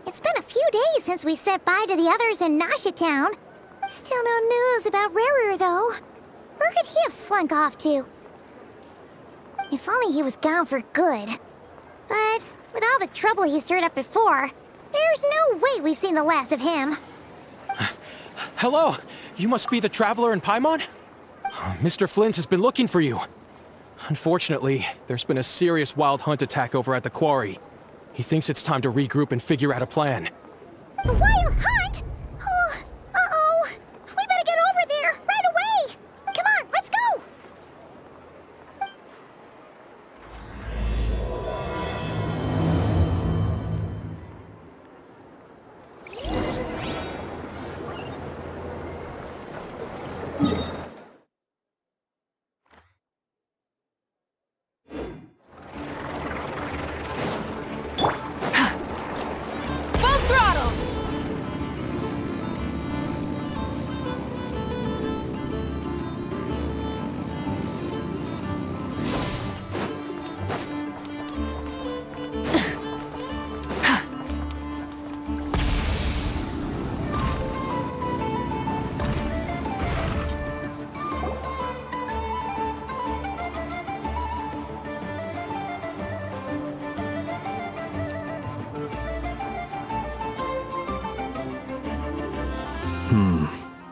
It's been a few days since we said bye to the others in Nasha Town. Still no news about Rarer, though. Where could he have slunk off to? If only he was gone for good. But with all the trouble he stirred up before, there's no way we've seen the last of him. Hello! You must be the traveler in Paimon? Mr. Flint has been looking for you. Unfortunately, there's been a serious wild hunt attack over at the quarry. He thinks it's time to regroup and figure out a plan. The wild hunt? Oh, uh-oh. We better get over there, right away! Come on, let's go!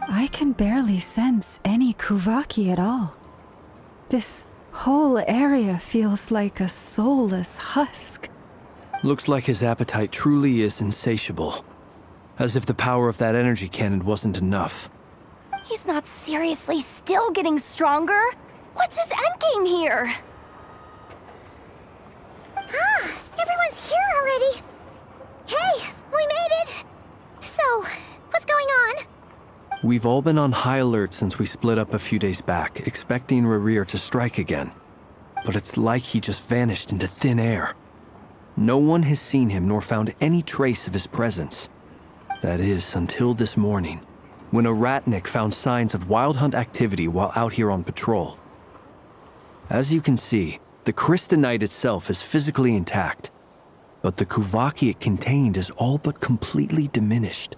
I can barely sense any Kuvaki at all. This whole area feels like a soulless husk. Looks like his appetite truly is insatiable. As if the power of that energy cannon wasn't enough. He's not seriously still getting stronger? What's his endgame here? Ah, everyone's here already. Hey, we made it. So, what's going on? We've all been on high alert since we split up a few days back, expecting Rarir to strike again. But it's like he just vanished into thin air. No one has seen him nor found any trace of his presence. That is, until this morning, when a ratnik found signs of wild hunt activity while out here on patrol. As you can see, the Crystonite itself is physically intact, but the Kuvaki it contained is all but completely diminished.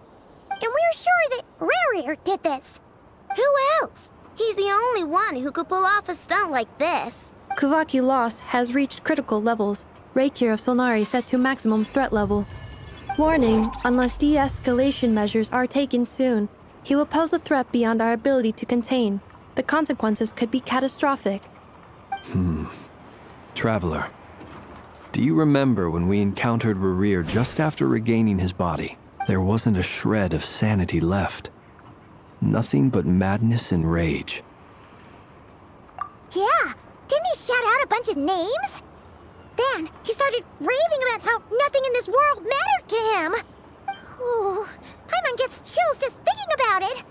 And we're sure that Rarir did this. Who else? He's the only one who could pull off a stunt like this. Kuvaki loss has reached critical levels. Reikir of Solnari set to maximum threat level. Warning, unless de-escalation measures are taken soon, he will pose a threat beyond our ability to contain. The consequences could be catastrophic. Traveler, do you remember when we encountered Rarir just after regaining his body? There wasn't a shred of sanity left. Nothing but madness and rage. Yeah, didn't he shout out a bunch of names? Then he started raving about how nothing in this world mattered to him. Oh, Paimon gets chills just thinking about it.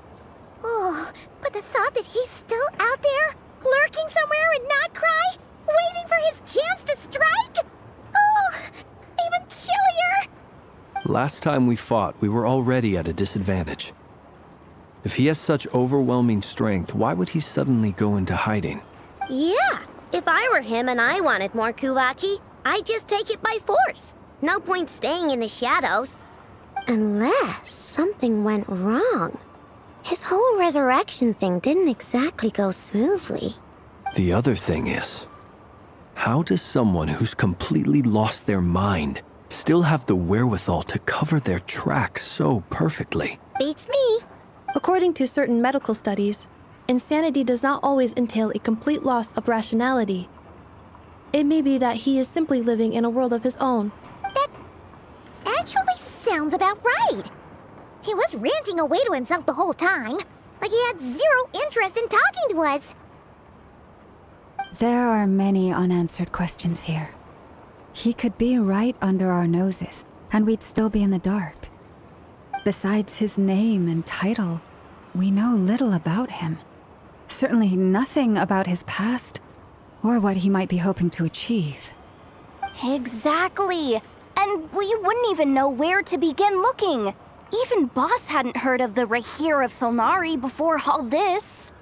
Oh, but the thought that he's still out there, lurking somewhere in Nod-Krai, waiting for his chance to strike? Oh, even chillier. Last time we fought, we were already at a disadvantage. If he has such overwhelming strength, why would he suddenly go into hiding? Yeah, if I were him and I wanted more Kuvaki, I'd just take it by force. No point staying in the shadows. Unless something went wrong. His whole resurrection thing didn't exactly go smoothly. The other thing is, how does someone who's completely lost their mind still have the wherewithal to cover their tracks so perfectly? Beats me. According to certain medical studies, insanity does not always entail a complete loss of rationality. It may be that he is simply living in a world of his own. That actually sounds about right. He was ranting away to himself the whole time, like he had zero interest in talking to us. There are many unanswered questions here. He could be right under our noses, and we'd still be in the dark. Besides his name and title, we know little about him. Certainly nothing about his past, or what he might be hoping to achieve. Exactly. And we wouldn't even know where to begin looking. Even Boss hadn't heard of the Rahir of Solnari before all this.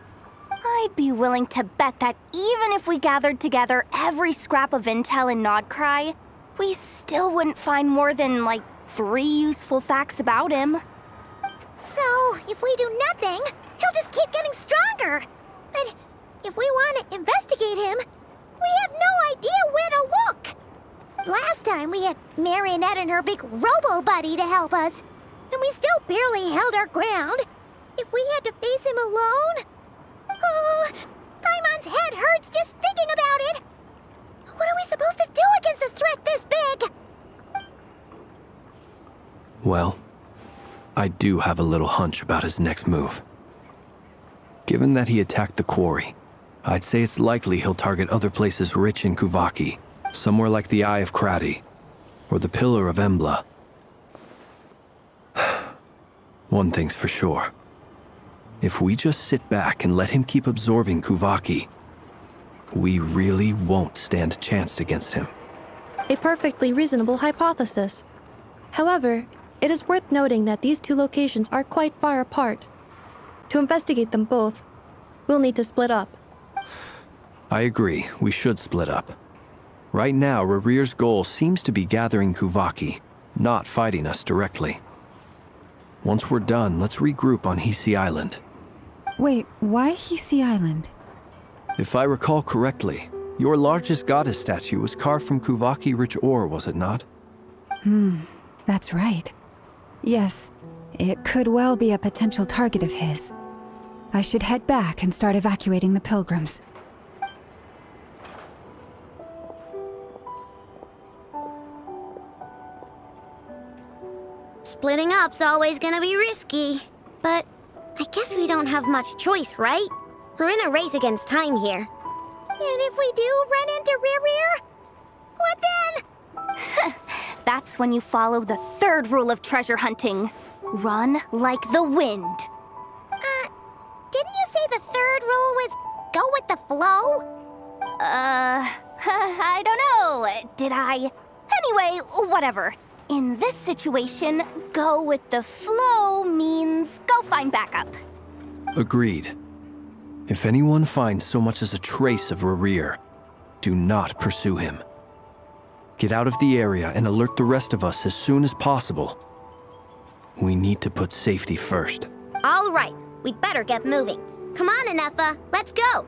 I'd be willing to bet that even if we gathered together every scrap of intel in Nod-Krai, we still wouldn't find more than, like, 3 useful facts about him. So, if we do nothing, he'll just keep getting stronger. But if we want to investigate him, we have no idea where to look. Last time we had Marionette and her big robo-buddy to help us, and we still barely held our ground. If we had to face him alone... Oh, Paimon's head hurts just thinking about it. What are we supposed to do against a threat this big? Well, I do have a little hunch about his next move. Given that he attacked the quarry, I'd say it's likely he'll target other places rich in Kuvaki, somewhere like the Eye of Krati, or the Pillar of Embla. One thing's for sure. If we just sit back and let him keep absorbing Kuvaki, we really won't stand a chance against him. A perfectly reasonable hypothesis. However, it is worth noting that these 2 locations are quite far apart. To investigate them both, we'll need to split up. I agree, we should split up. Right now, Rarir's goal seems to be gathering Kuvaki, not fighting us directly. Once we're done, let's regroup on Hisi Island. Wait, why Hisi Island? If I recall correctly, your largest goddess statue was carved from Kuvaki-rich ore, was it not? That's right. Yes, it could well be a potential target of his. I should head back and start evacuating the pilgrims. Splitting up's always gonna be risky. But I guess we don't have much choice, right? We're in a race against time here. And if we do run into Rarir, what then? That's when you follow the 3rd rule of treasure hunting. Run like the wind. Didn't you say the 3rd rule was go with the flow? I don't know. Did I? Anyway, whatever. In this situation, go with the flow means go find backup. Agreed. If anyone finds so much as a trace of Rarir, do not pursue him. Get out of the area and alert the rest of us as soon as possible. We need to put safety first. All right, we'd better get moving. Come on, Anefa, let's go.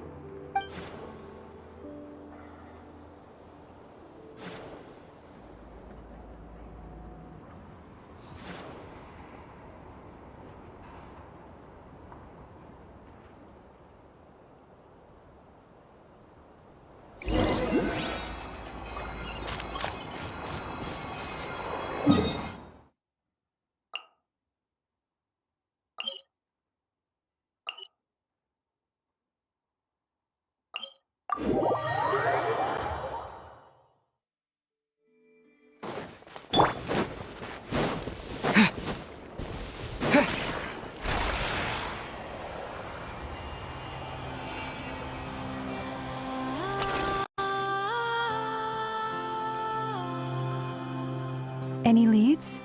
Any leads?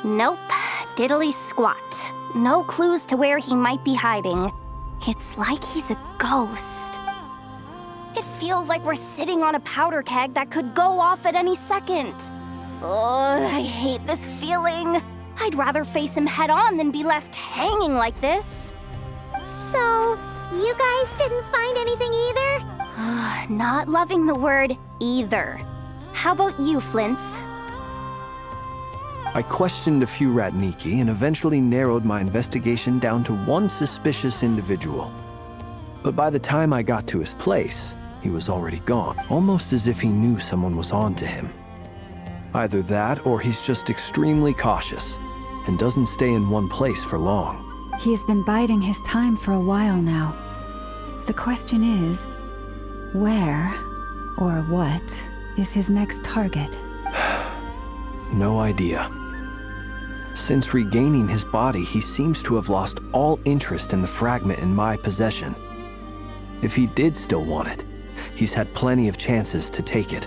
Nope. Diddly squat. No clues to where he might be hiding. It's like he's a ghost. It feels like we're sitting on a powder keg that could go off at any second. Ugh, I hate this feeling. I'd rather face him head on than be left hanging like this. So, you guys didn't find anything either? Not loving the word either. How about you, Flint's? I questioned a few Ratniki and eventually narrowed my investigation down to one suspicious individual. But by the time I got to his place, he was already gone, almost as if he knew someone was on to him. Either that, or he's just extremely cautious and doesn't stay in one place for long. He's been biding his time for a while now. The question is, Where, or what, is his next target? No idea. Since regaining his body, he seems to have lost all interest in the fragment in my possession. If he did still want it, he's had plenty of chances to take it.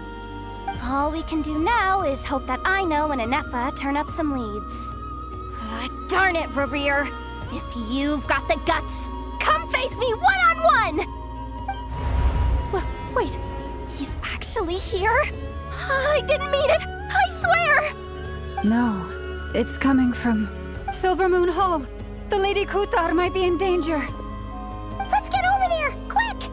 All we can do now is hope that Ino and Anefa turn up some leads. Darn it, Rerir! If you've got the guts, come face me one-on-one! Wait, he's actually here? I didn't mean it, I swear! No, it's coming from Silver Moon Hall. The Lady Kutar might be in danger. Let's get over there, quick!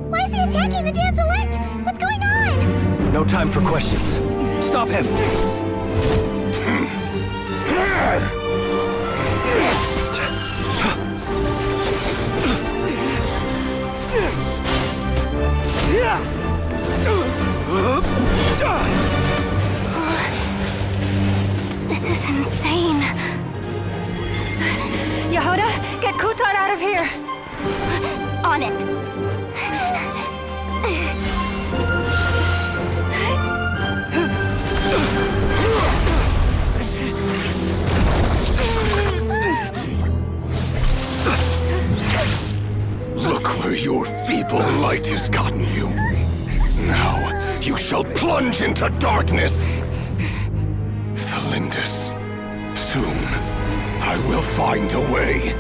Why is he attacking the damselette? What's going on? No time for questions. Stop him! This is insane. Yehuda, get Kutar out of here! On it. Look where your feeble light has gotten you. Now, you shall plunge into darkness. Thalindus, soon, I will find a way.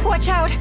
Watch out!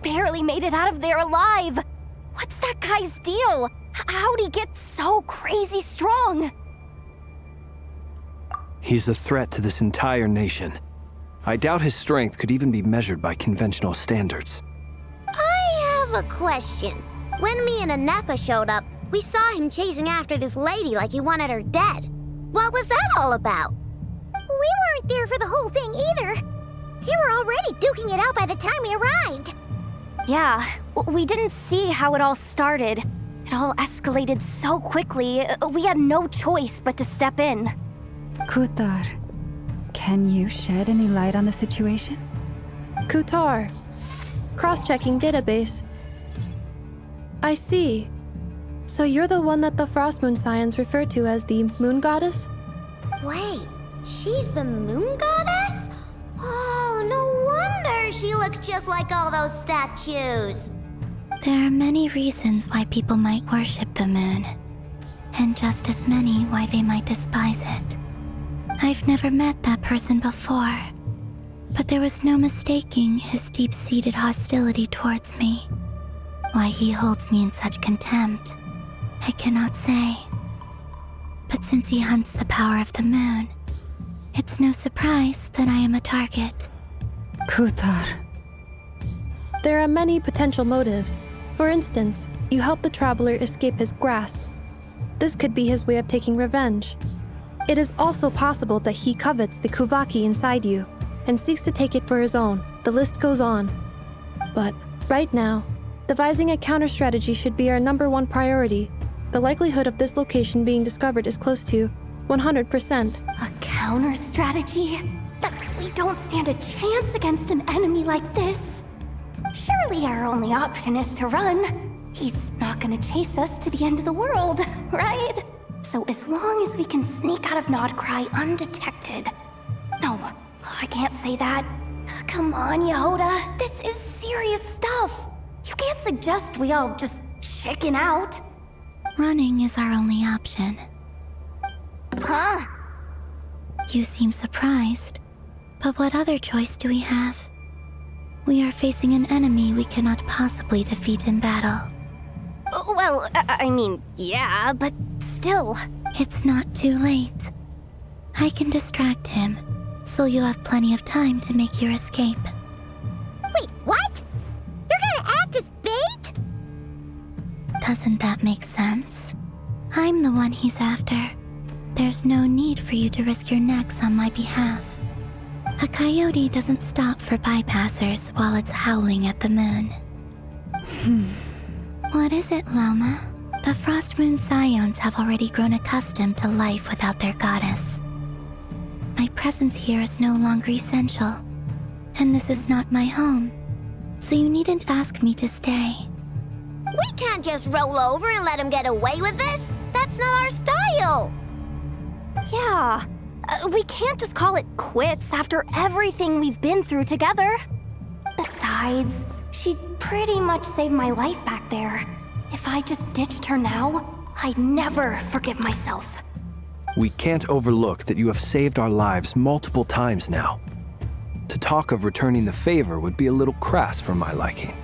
Barely made it out of there alive. What's that guy's deal? How'd he get so crazy strong? He's a threat to this entire nation. I doubt his strength could even be measured by conventional standards. I have a question. When me and Anefa showed up, we saw him chasing after this lady like he wanted her dead. What was that all about? We weren't there for the whole thing either. They were already duking it out by the time we arrived. Yeah, we didn't see how it all started. It all escalated so quickly, we had no choice but to step in. Kutar, can you shed any light on the situation? Kutar. Cross-checking database. I see. So you're the one that the Frost Moon Scions refer to as the Moon Goddess? Wait, she's the Moon Goddess? Oh, no wonder she looks just like all those statues. There are many reasons why people might worship the moon, and just as many why they might despise it. I've never met that person before, But there was no mistaking his deep-seated hostility towards me. Why he holds me in such contempt, I cannot say. But since he hunts the power of the moon, it's no surprise that I am a target. Kutar. There are many potential motives. For instance, you help the traveler escape his grasp. This could be his way of taking revenge. It is also possible that he covets the Kuvaki inside you and seeks to take it for his own. The list goes on. But right now, devising a counter-strategy should be our #1 priority. The likelihood of this location being discovered is close to 100%. A counter-strategy? We don't stand a chance against an enemy like this. Surely our only option is to run. He's not gonna chase us to the end of the world, right? So as long as we can sneak out of Nod-Krai undetected... No, I can't say that. Come on, Yehoda. This is serious stuff. You can't suggest we all just chicken out. Running is our only option. Huh? You seem surprised, but what other choice do we have? We are facing an enemy we cannot possibly defeat in battle. Well, I mean, yeah, but still. It's not too late. I can distract him, so you have plenty of time to make your escape. Wait, what? You're gonna act as bait? Doesn't that make sense? I'm the one he's after. There's no need for you to risk your necks on my behalf. A coyote doesn't stop for bypassers while it's howling at the moon. What is it, Lama? The Frost Moon Scions have already grown accustomed to life without their goddess. My presence here is no longer essential, and this is not my home, so you needn't ask me to stay. We can't just roll over and let him get away with this. That's not our style. Yeah, we can't just call it quits after everything we've been through together. Besides, she'd pretty much saved my life back there. If I just ditched her now, I'd never forgive myself. We can't overlook that you have saved our lives multiple times now. To talk of returning the favor would be a little crass for my liking.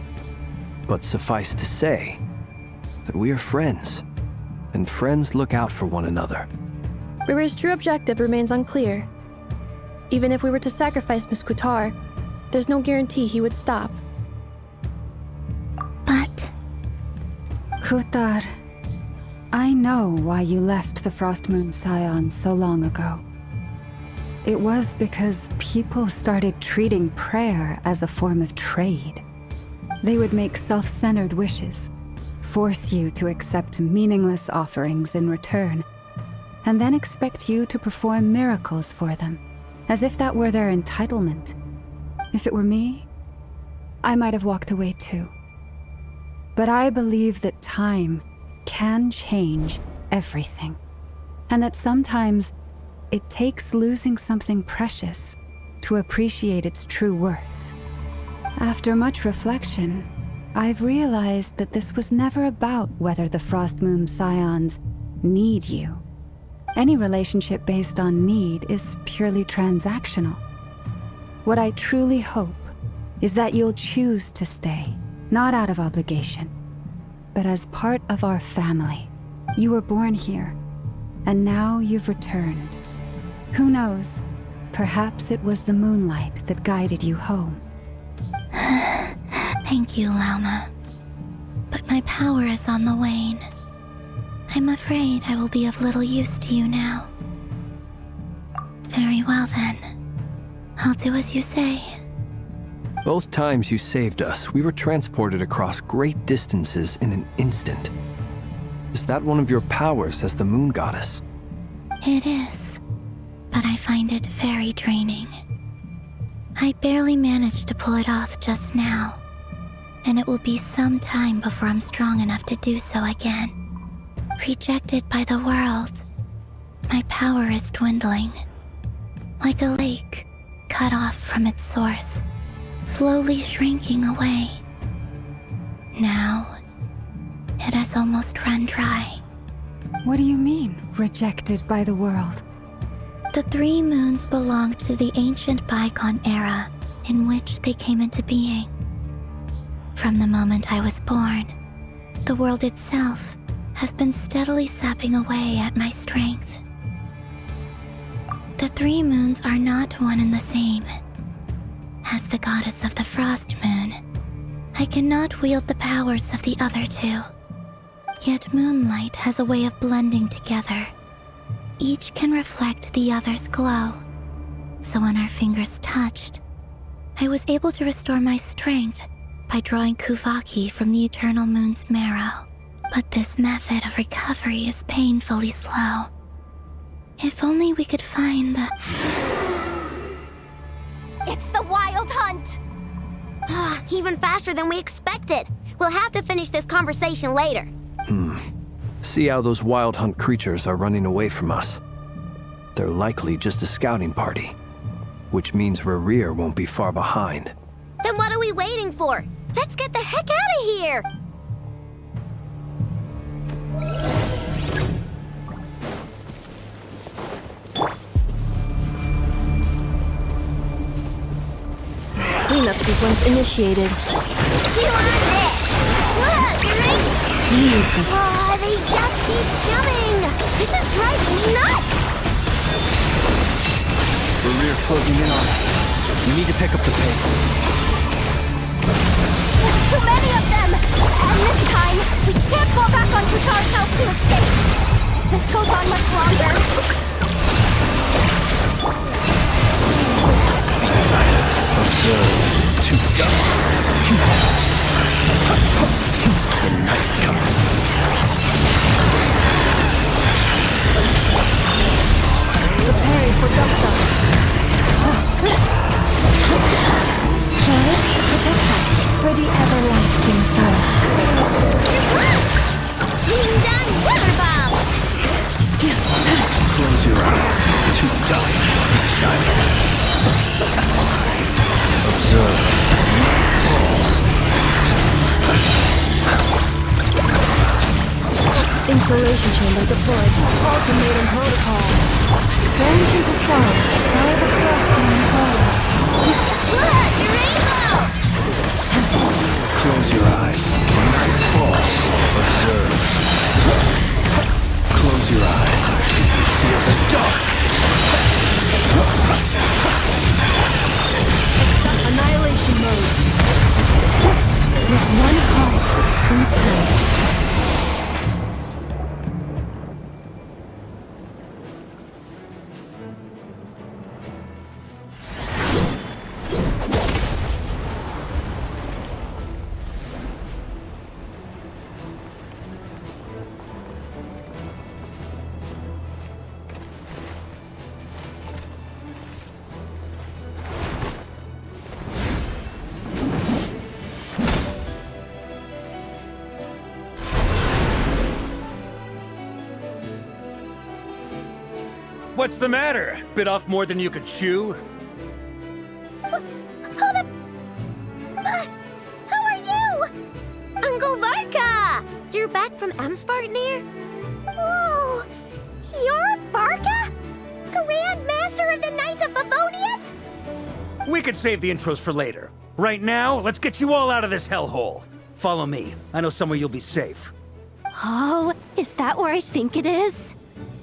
But suffice to say that we are friends, and friends look out for one another. Riri's true objective remains unclear. Even if we were to sacrifice Miss Kutar, there's no guarantee he would stop. But Kutar, I know why you left the Frost Moon Scions so long ago. It was because people started treating prayer as a form of trade. They would make self-centered wishes, force you to accept meaningless offerings in return, and then expect you to perform miracles for them, as if that were their entitlement. If it were me, I might have walked away too. But I believe that time can change everything, and that sometimes it takes losing something precious to appreciate its true worth. After much reflection, I've realized that this was never about whether the Frost Moon Scions need you. Any relationship based on need is purely transactional. What I truly hope is that you'll choose to stay, not out of obligation, but as part of our family. You were born here, and now you've returned. Who knows? Perhaps it was the moonlight that guided you home. thank you, Lama. But my power is on the wane. I'm afraid I will be of little use to you now. Very well then. I'll do as you say. Both times you saved us, we were transported across great distances in an instant. Is that one of your powers as the moon goddess? It is, but I find it very draining. I barely managed to pull it off just now, and it will be some time before I'm strong enough to do so again. Rejected by the world, my power is dwindling. Like a lake cut off from its source, slowly shrinking away. Now, it has almost run dry. What do you mean, rejected by the world? The 3 moons belonged to the ancient bygone era in which they came into being. From the moment I was born, the world itself has been steadily sapping away at my strength. The 3 moons are not one and the same. As the goddess of the Frost Moon, I cannot wield the powers of the other 2. Yet moonlight has a way of blending together. Each can reflect the other's glow. So when our fingers touched, I was able to restore my strength by drawing Kuvaki from the eternal moon's marrow. But this method of recovery is painfully slow. If only we could find the... It's the Wild Hunt! Even faster than we expected. We'll have to finish this conversation later. See how those Wild Hunt creatures are running away from us. They're likely just a scouting party, which means Rerir won't be far behind. Then what are we waiting for? Let's get the heck out of here! Cleanup sequence initiated. You on it! Look, you're they just keep coming! This is driving me nuts! Rerir's closing in on us. We need to pick up the pace. There's too many of them! And this time, we can't fall back on Tutar's house to escape! If this goes on much longer... Be silent. Observe. To dust. The night cometh. Preparing for dust up. Protect us for the everlasting forest. Being done, weather bomb! Close your eyes. To dust. Be silent. Observe. Falls. Insulation chamber deployed. Ultimatum protocol. Branch into soul, power the frost and unfold. Look, your rainbow! Close your eyes. Night falls. Observe. Close your eyes. Feel the dark. Annihilation mode. With one heart, prepare. What's the matter? Bit off more than you could chew? How are you? Uncle Varka! You're back from Amsvartnir? Oh, you're Varka? Grand Master of the Knights of Favonius? We could save the intros for later. Right now, let's get you all out of this hellhole. Follow me. I know somewhere you'll be safe. Oh, is that where I think it is?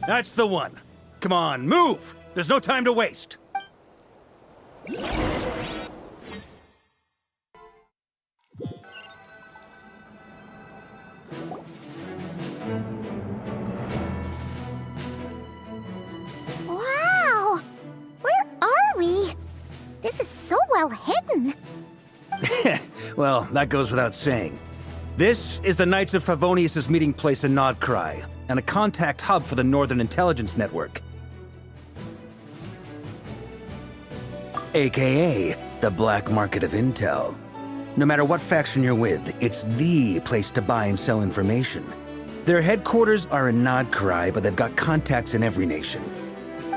That's the one. Come on, move! There's no time to waste. Wow! Where are we? This is so well hidden. Well, that goes without saying. This is the Knights of Favonius' meeting place in Nod-Krai, and a contact hub for the Northern Intelligence Network. AKA, the black market of intel. No matter what faction you're with, it's the place to buy and sell information. Their headquarters are in Nod-Krai, but they've got contacts in every nation.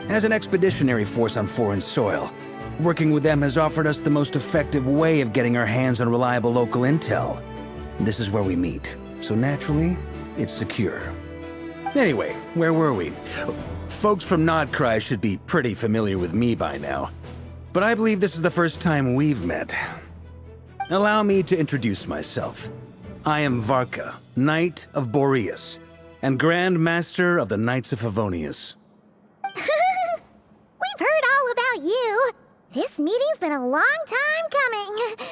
As an expeditionary force on foreign soil, working with them has offered us the most effective way of getting our hands on reliable local intel. This is where we meet, so naturally, it's secure. Anyway, where were we? Folks from Nod-Krai should be pretty familiar with me by now. but I believe this is the first time we've met. Allow me to introduce myself. I am Varka, Knight of Boreas, and Grand Master of the Knights of Favonius. We've heard all about you. This meeting's been a long time coming.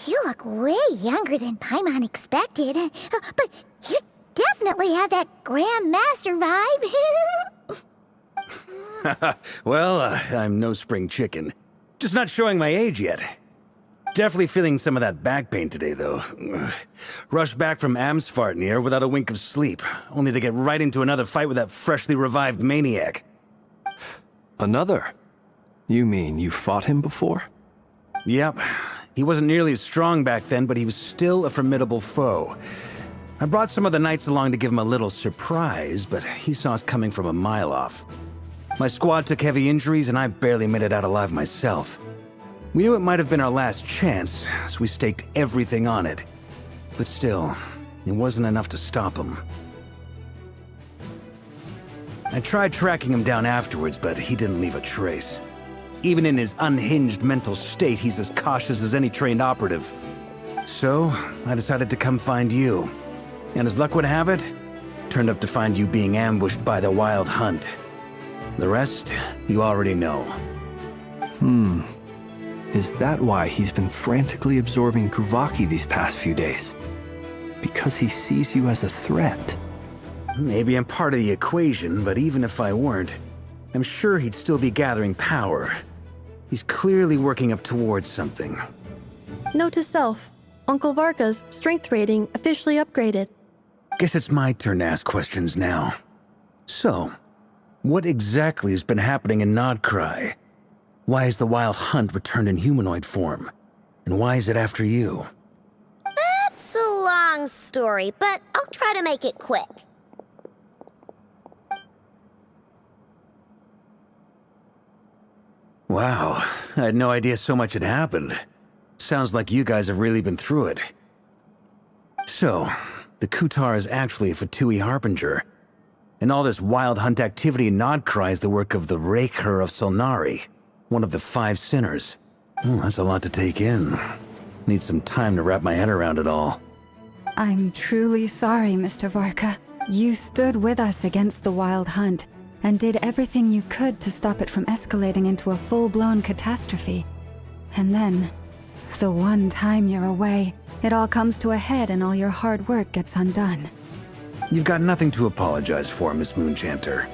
You look way younger than Paimon expected, but you definitely have that Grand Master vibe. Well, I'm no spring chicken. Just not showing my age yet. Definitely feeling some of that back pain today, though. Rushed back from Amsfartnir without a wink of sleep, only to get right into another fight with that freshly revived maniac. Another? You mean you fought him before? Yep. He wasn't nearly as strong back then, but he was still a formidable foe. I brought some of the knights along to give him a little surprise, but he saw us coming from a mile off. My squad took heavy injuries, and I barely made it out alive myself. We knew it might have been our last chance, so we staked everything on it. But still, it wasn't enough to stop him. I tried tracking him down afterwards, but he didn't leave a trace. Even in his unhinged mental state, he's as cautious as any trained operative. So, I decided to come find you. And as luck would have it, turned up to find you being ambushed by the Wild Hunt. The rest, you already know. Is that why he's been frantically absorbing Kuvaki these past few days? Because he sees you as a threat? Maybe I'm part of the equation, but even if I weren't, I'm sure he'd still be gathering power. He's clearly working up towards something. Note to self, Uncle Varka's strength rating officially upgraded. Guess it's my turn to ask questions now. So, what exactly has been happening in Nod-Krai? Why has the Wild Hunt returned in humanoid form? And why is it after you? That's a long story, but I'll try to make it quick. Wow, I had no idea so much had happened. Sounds like you guys have really been through it. So, the Kutar is actually a Fatui Harbinger. And all this Wild Hunt activity in Nod-Krai is the work of the Raker of Solnari, one of the 5 sinners. That's a lot to take in. Need some time to wrap my head around it all. I'm truly sorry, Mr. Varka. You stood with us against the Wild Hunt, and did everything you could to stop it from escalating into a full-blown catastrophe. And then, the one time you're away, it all comes to a head and all your hard work gets undone. You've got nothing to apologize for, Miss Moonchanter.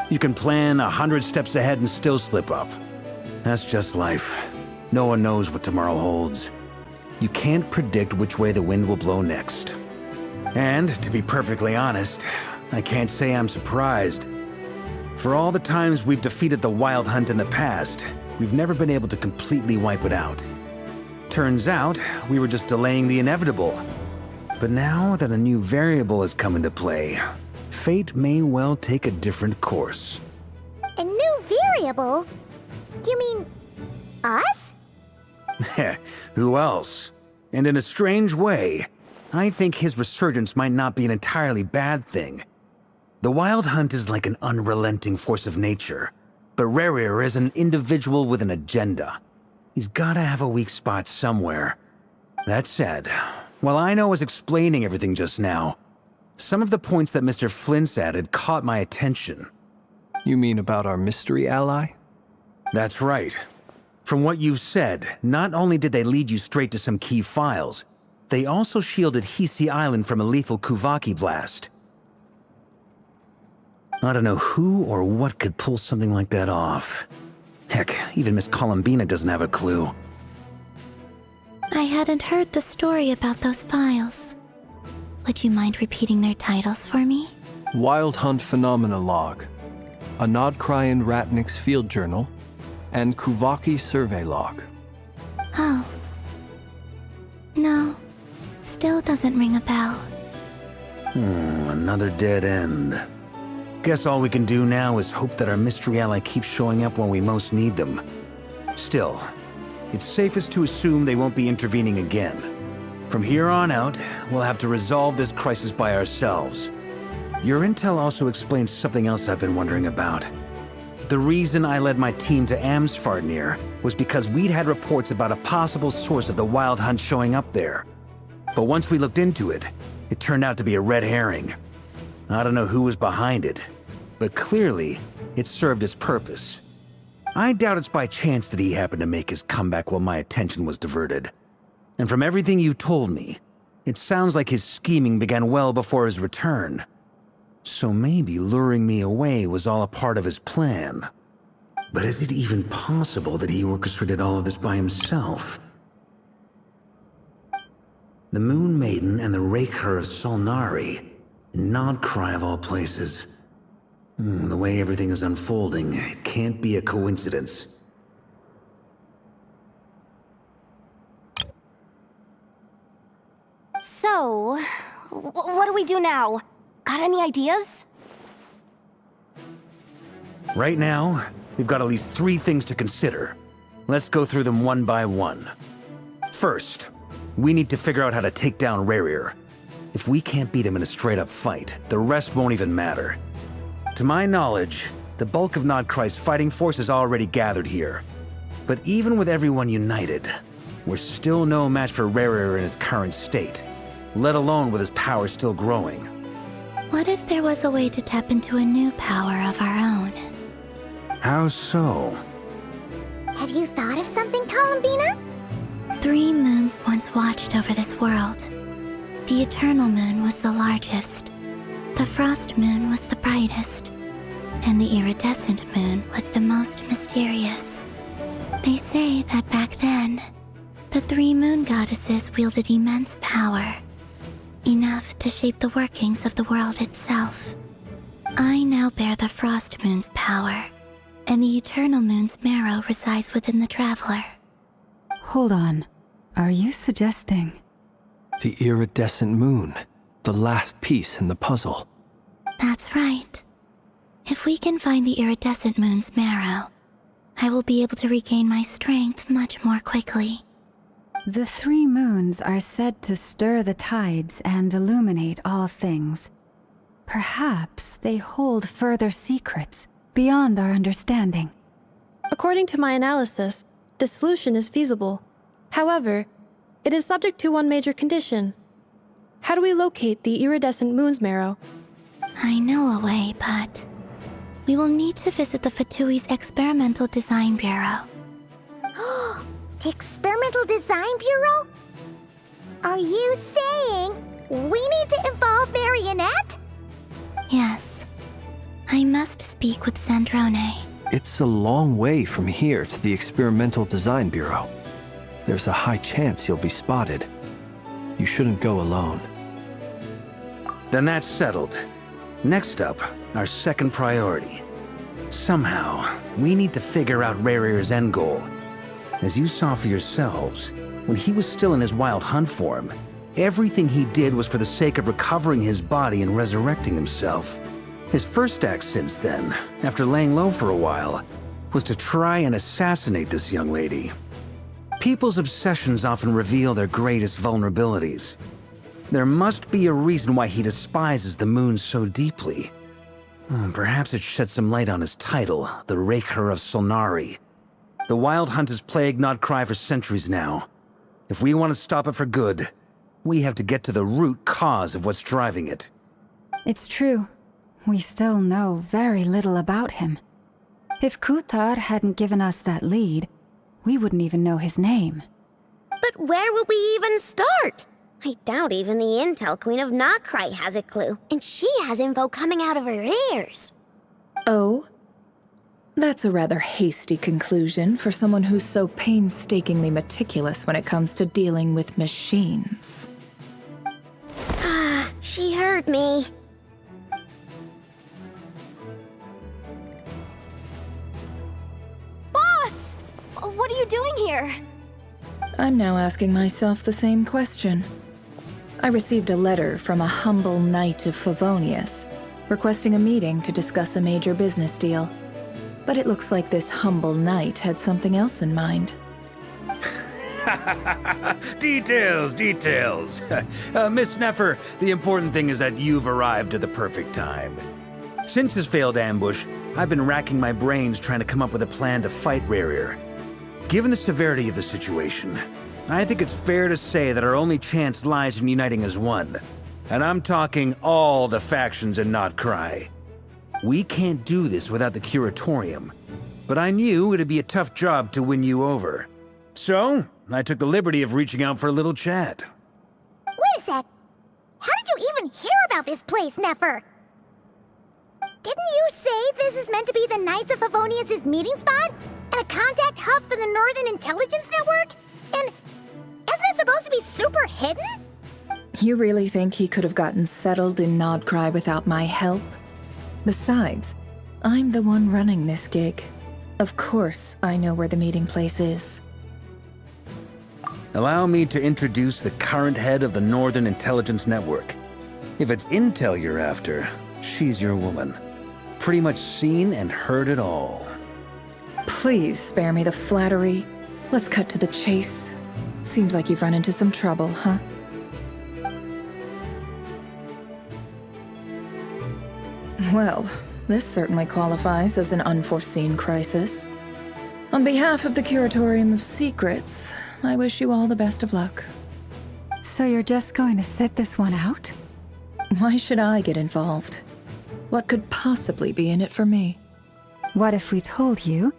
You can plan 100 steps ahead and still slip up. That's just life. No one knows what tomorrow holds. You can't predict which way the wind will blow next. And, to be perfectly honest, I can't say I'm surprised. For all the times we've defeated the Wild Hunt in the past, we've never been able to completely wipe it out. Turns out, we were just delaying the inevitable. But now that a new variable has come into play, fate may well take a different course. A new variable? You mean us? Who else? And in a strange way, I think his resurgence might not be an entirely bad thing. The Wild Hunt is like an unrelenting force of nature, but Rerir is an individual with an agenda. He's gotta have a weak spot somewhere. That said, while I was explaining everything just now, some of the points that Mr. Flint's added caught my attention. You mean about our mystery ally? That's right. From what you've said, not only did they lead you straight to some key files, they also shielded Hisi Island from a lethal Kuvaki blast. I don't know who or what could pull something like that off. Heck, even Miss Columbina doesn't have a clue. I hadn't heard the story about those files. Would you mind repeating their titles for me? Wild Hunt Phenomena Log, a Nod-Krai and Ratnik's Field Journal, and Kuvaki Survey Log. Oh. No. Still doesn't ring a bell. Another dead end. Guess all we can do now is hope that our mystery ally keeps showing up when we most need them. Still, it's safest to assume they won't be intervening again. From here on out, we'll have to resolve this crisis by ourselves. Your intel also explains something else I've been wondering about. The reason I led my team to Amsfarnir was because we'd had reports about a possible source of the Wild Hunt showing up there. But once we looked into it, it turned out to be a red herring. I don't know who was behind it, but clearly, it served its purpose. I doubt it's by chance that he happened to make his comeback while my attention was diverted. And from everything you told me, it sounds like his scheming began well before his return. So maybe luring me away was all a part of his plan. But is it even possible that he orchestrated all of this by himself? The Moon Maiden and the Raker of Solnari, Nod-Krai of all places. The way everything is unfolding, it can't be a coincidence. So, what do we do now? Got any ideas? Right now, we've got at least 3 things to consider. Let's go through them one by one. First, we need to figure out how to take down Rerir. If we can't beat him in a straight-up fight, the rest won't even matter. To my knowledge, the bulk of Nod-Krai's fighting force is already gathered here. But even with everyone united, we're still no match for Rerir in his current state, let alone with his power still growing. What if there was a way to tap into a new power of our own? How so? Have you thought of something, Columbina? 3 moons once watched over this world. The Eternal Moon was the largest. The Frost Moon was the brightest. And the Iridescent Moon was the most mysterious. They say that back then, the 3 moon goddesses wielded immense power. Enough to shape the workings of the world itself. I now bear the Frost Moon's power, and the Eternal Moon's marrow resides within the Traveler. Hold on. Are you suggesting? The iridescent moon, the last piece in the puzzle. That's right. If we can find the Iridescent Moon's marrow, I will be able to regain my strength much more quickly. The 3 moons are said to stir the tides and illuminate all things. Perhaps they hold further secrets beyond our understanding. According to my analysis, this solution is feasible. However, it is subject to one major condition. How do we locate the Iridescent Moon's marrow? I know a way, but we will need to visit the Fatui's Experimental Design Bureau. The Experimental Design Bureau? Are you saying we need to involve Marionette? Yes. I must speak with Sandrone. It's a long way from here to the Experimental Design Bureau. There's a high chance you'll be spotted. You shouldn't go alone. Then that's settled. Next up, our second priority. Somehow, we need to figure out Rerir's end goal. As you saw for yourselves, when he was still in his Wild Hunt form, everything he did was for the sake of recovering his body and resurrecting himself. His first act since then, after laying low for a while, was to try and assassinate this young lady. People's obsessions often reveal their greatest vulnerabilities. There must be a reason why he despises the moon so deeply. Perhaps it sheds some light on his title, the Raker of Solnari. The Wild Hunt has plagued Nod-Krai for centuries now. If we want to stop it for good, we have to get to the root cause of what's driving it. It's true. We still know very little about him. If Kuthar hadn't given us that lead, we wouldn't even know his name. But where would we even start? I doubt even the Intel Queen of Nod-Krai has a clue, and she has info coming out of her ears. Oh? That's a rather hasty conclusion for someone who's so painstakingly meticulous when it comes to dealing with machines. Ah, she heard me. Boss! What are you doing here? I'm now asking myself the same question. I received a letter from a humble knight of Favonius, requesting a meeting to discuss a major business deal. But it looks like this humble knight had something else in mind. Details. Miss Neffer, the important thing is that you've arrived at the perfect time. Since his failed ambush, I've been racking my brains trying to come up with a plan to fight Rerir. Given the severity of the situation, I think it's fair to say that our only chance lies in uniting as one. And I'm talking all the factions in Nod-Krai. We can't do this without the Curatorium, but I knew it'd be a tough job to win you over. So, I took the liberty of reaching out for a little chat. Wait a sec. How did you even hear about this place, Nefer? Didn't you say this is meant to be the Knights of Favonius' meeting spot? And a contact hub for the Northern Intelligence Network? And isn't it supposed to be super hidden? You really think he could have gotten settled in Nod-Krai without my help? Besides, I'm the one running this gig. Of course I know where the meeting place is. Allow me to introduce the current head of the Northern Intelligence Network. If it's intel you're after, she's your woman. Pretty much seen and heard it all. Please spare me the flattery. Let's cut to the chase. Seems like you've run into some trouble, huh? Well, this certainly qualifies as an unforeseen crisis. On behalf of the Curatorium of Secrets, I wish you all the best of luck. So you're just going to sit this one out? Why should I get involved? What could possibly be in it for me? What if we told you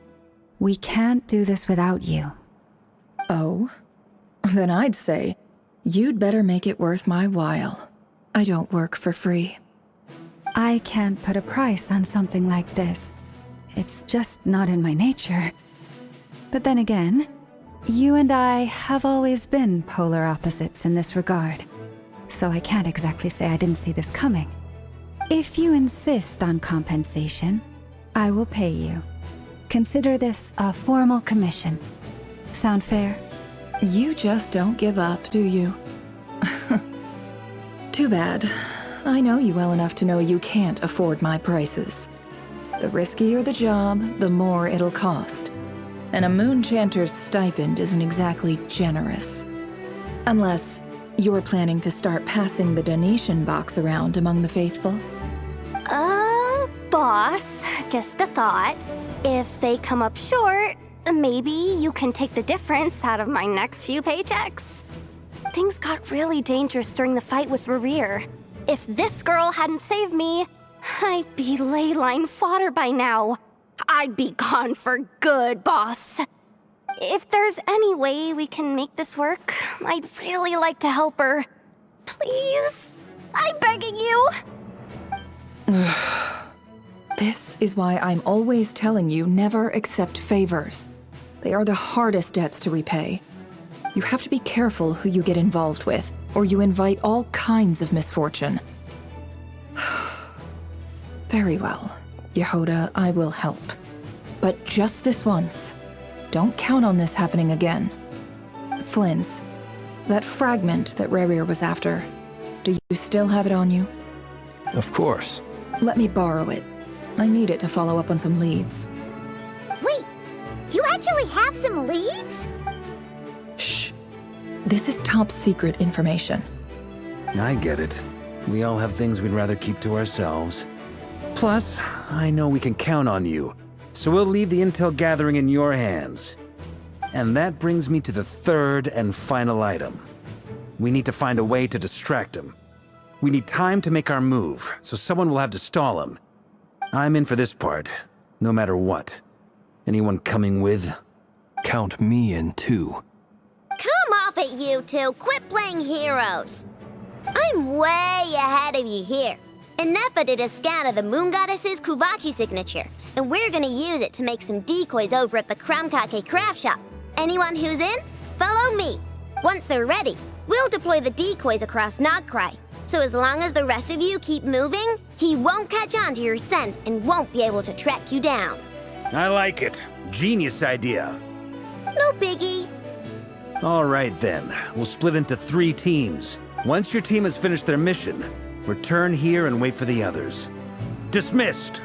we can't do this without you? Oh? Then I'd say you'd better make it worth my while. I don't work for free. I can't put a price on something like this. It's just not in my nature. But then again, you and I have always been polar opposites in this regard. So I can't exactly say I didn't see this coming. If you insist on compensation, I will pay you. Consider this a formal commission. Sound fair? You just don't give up, do you? Too bad. I know you well enough to know you can't afford my prices. The riskier the job, the more it'll cost. And a Moonchanter's stipend isn't exactly generous. Unless you're planning to start passing the donation box around among the faithful. Boss, just a thought. If they come up short, maybe you can take the difference out of my next few paychecks. Things got really dangerous during the fight with Rerir. If this girl hadn't saved me, I'd be ley line fodder by now. I'd be gone for good, boss. If there's any way we can make this work, I'd really like to help her. Please, I'm begging you. This is why I'm always telling you never accept favors. They are the hardest debts to repay. You have to be careful who you get involved with, or you invite all kinds of misfortune. Very well, Yehoda, I will help. But just this once. Don't count on this happening again. Flynn's, that fragment that Rerir was after, do you still have it on you? Of course. Let me borrow it. I need it to follow up on some leads. Wait, you actually have some leads? Shh. This is top secret information. I get it. We all have things we'd rather keep to ourselves. Plus, I know we can count on you, so we'll leave the intel gathering in your hands. And that brings me to the third and final item. We need to find a way to distract him. We need time to make our move, so someone will have to stall him. I'm in for this part, no matter what. Anyone coming with? Count me in too. Come off it, you two. Quit playing heroes. I'm way ahead of you here. And Nefa did a scan of the Moon Goddess's Kuvaki signature, and we're gonna use it to make some decoys over at the Kramkake craft shop. Anyone who's in, follow me. Once they're ready, we'll deploy the decoys across Nod-Krai. So as long as the rest of you keep moving, he won't catch on to your scent and won't be able to track you down. I like it. Genius idea. No biggie. All right then, we'll split into 3 teams. Once your team has finished their mission, return here and wait for the others. Dismissed!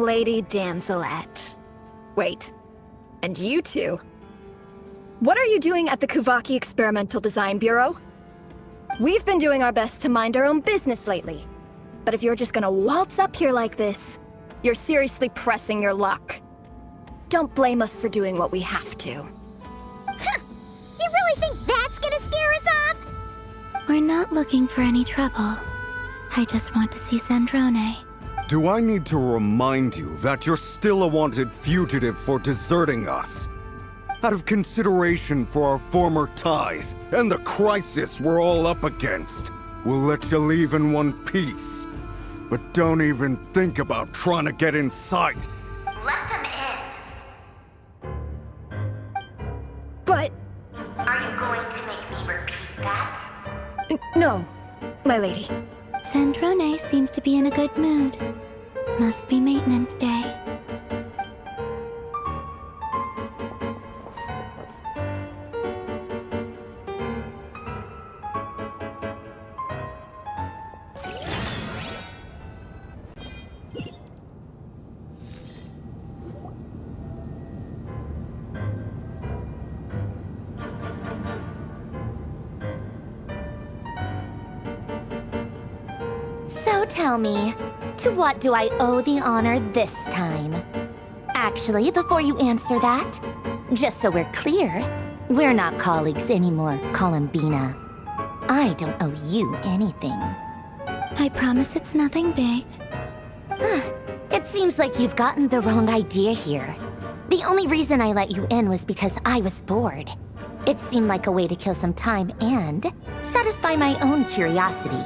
Lady Damselette. Wait, and you two? What are you doing at the Kuvaki Experimental Design Bureau? We've been doing our best to mind our own business lately. But if you're just gonna waltz up here like this, you're seriously pressing your luck. Don't blame us for doing what we have to. Huh. You really think that's gonna scare us off? We're not looking for any trouble. I just want to see Zandrone. Do I need to remind you that you're still a wanted fugitive for deserting us? Out of consideration for our former ties and the crisis we're all up against, we'll let you leave in one piece. But don't even think about trying to get inside. Let them in. But... Are you going to make me repeat that? No, my lady. Zandrone seems to be in a good mood. Must be maintenance day. So tell me, to what do I owe the honor this time? Actually, before you answer that, just so we're clear, we're not colleagues anymore, Columbina. I don't owe you anything. I promise it's nothing big. It seems like you've gotten the wrong idea here. The only reason I let you in was because I was bored. It seemed like a way to kill some time and satisfy my own curiosity.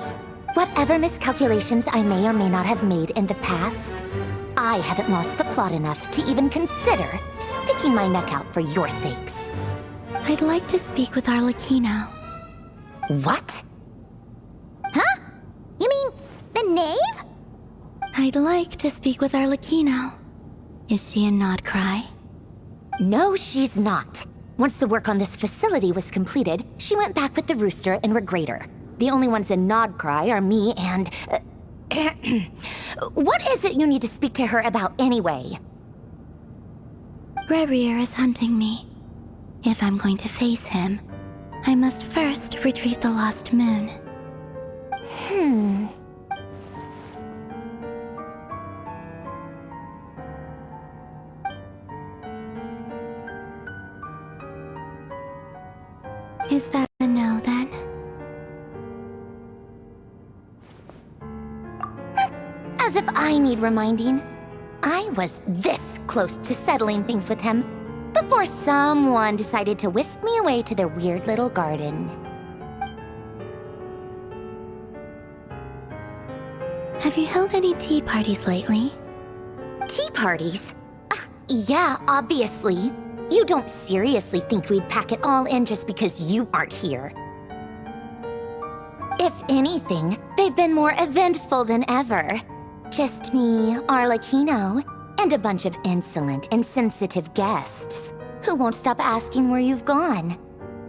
Whatever miscalculations I may or may not have made in the past, I haven't lost the plot enough to even consider sticking my neck out for your sakes. I'd like to speak with Arlecchino. What? Huh? You mean the knave? I'd like to speak with Arlecchino. Is she in Nod-Krai? No, she's not. Once the work on this facility was completed, she went back with the Rooster and Regrator. The only ones in Nod-Krai are me and... What is it you need to speak to her about anyway? Rerir is hunting me. If I'm going to face him, I must first retrieve the lost moon. Is that a no, then? As if I need reminding. I was this close to settling things with him before someone decided to whisk me away to their weird little garden. Have you held any tea parties lately? Tea parties? Yeah, obviously. You don't seriously think we'd pack it all in just because you aren't here. If anything, they've been more eventful than ever. Just me, Arlecchino, and a bunch of insolent and sensitive guests who won't stop asking where you've gone.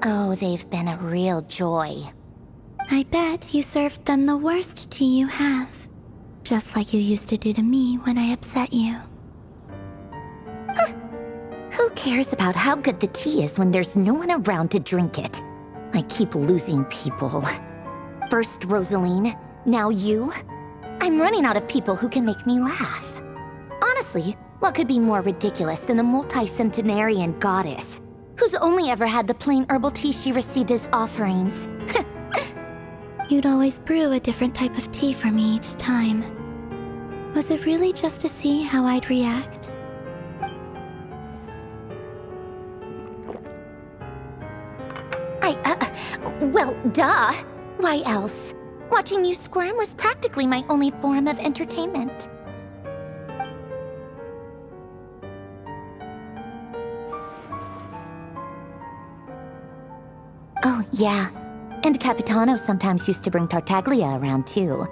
Oh, they've been a real joy. I bet you served them the worst tea you have. Just like you used to do to me when I upset you. Who cares about how good the tea is when there's no one around to drink it? I keep losing people. First Rosaline, now you. I'm running out of people who can make me laugh. Honestly, what could be more ridiculous than the multi-centenarian goddess, who's only ever had the plain herbal tea she received as offerings? You'd always brew a different type of tea for me each time. Was it really just to see how I'd react? Well, duh. Why else? Watching you squirm was practically my only form of entertainment. Oh, yeah. And Capitano sometimes used to bring Tartaglia around, too.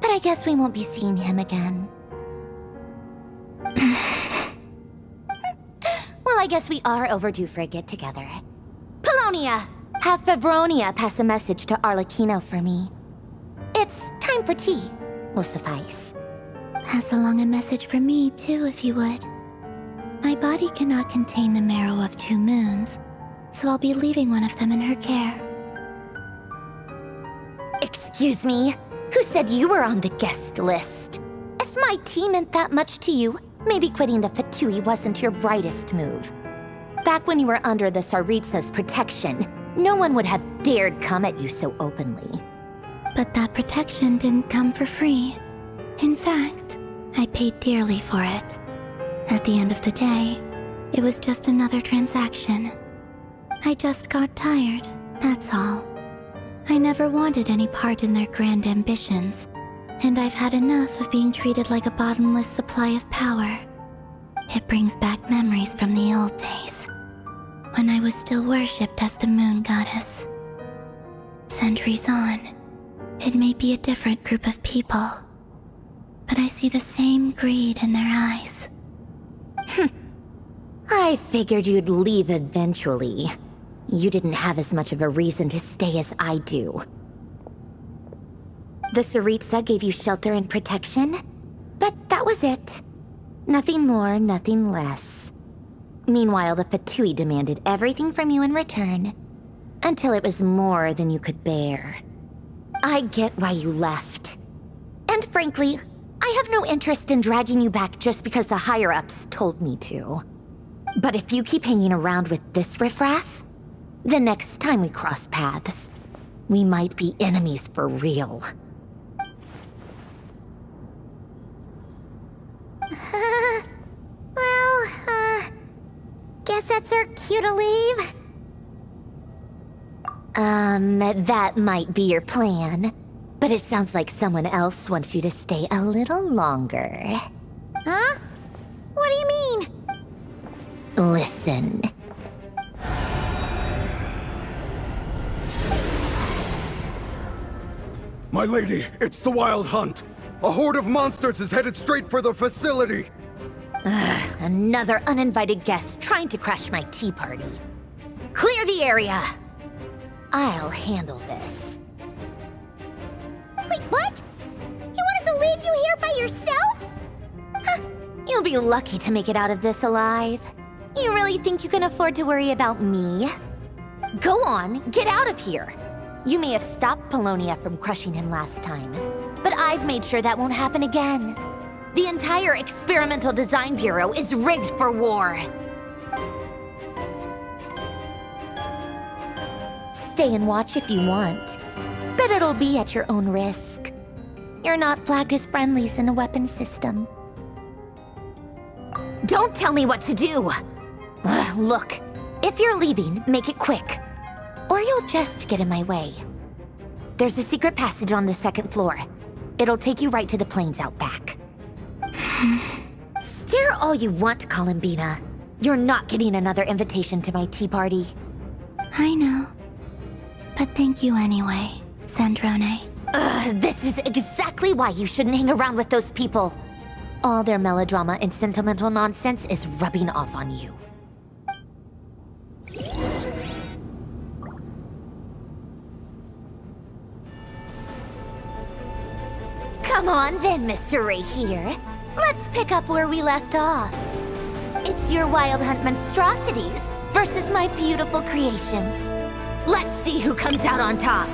But I guess we won't be seeing him again. Well, I guess we are overdue for a get-together. Polonia! Have Favronia pass a message to Arlecchino for me. It's time for tea, will suffice. Pass along a message from me, too, if you would. My body cannot contain the marrow of 2 moons, so I'll be leaving one of them in her care. Excuse me? Who said you were on the guest list? If my tea meant that much to you, maybe quitting the Fatui wasn't your brightest move. Back when you were under the Tsaritsa's protection, no one would have dared come at you so openly. But that protection didn't come for free. In fact, I paid dearly for it. At the end of the day, it was just another transaction. I just got tired, that's all. I never wanted any part in their grand ambitions, and I've had enough of being treated like a bottomless supply of power. It brings back memories from the old days, when I was still worshipped as the moon goddess. Centuries on, it may be a different group of people, but I see the same greed in their eyes. I figured you'd leave eventually. You didn't have as much of a reason to stay as I do. The Tsaritsa gave you shelter and protection, but that was it. Nothing more, nothing less. Meanwhile, the Fatui demanded everything from you in return, until it was more than you could bear. I get why you left. And frankly, I have no interest in dragging you back just because the higher-ups told me to. But if you keep hanging around with this riffraff, the next time we cross paths, we might be enemies for real. Guess that's our cue to leave. That might be your plan, but it sounds like someone else wants you to stay a little longer. Huh? What do you mean? Listen. My lady, it's the Wild Hunt. A horde of monsters is headed straight for the facility. Another uninvited guest trying to crash my tea party. Clear the area. I'll handle this. Wait, what? You want us to leave you here by yourself? Huh, you'll be lucky to make it out of this alive. You really think you can afford to worry about me? Go on, get out of here. You may have stopped Polonia from crushing him last time, but I've made sure that won't happen again. The entire Experimental Design Bureau is rigged for war. Stay and watch if you want, but it'll be at your own risk. You're not flagged as friendlies in a weapons system. Don't tell me what to do! Look, if you're leaving, make it quick, or you'll just get in my way. There's a secret passage on the 2nd floor. It'll take you right to the plains out back. Stare all you want, Columbina. You're not getting another invitation to my tea party. I know. But thank you anyway, Sandrone. This is exactly why you shouldn't hang around with those people. All their melodrama and sentimental nonsense is rubbing off on you. Come on then, Mr. Ray here. Let's pick up where we left off. It's your Wild Hunt monstrosities versus my beautiful creations. Let's see who comes out on top.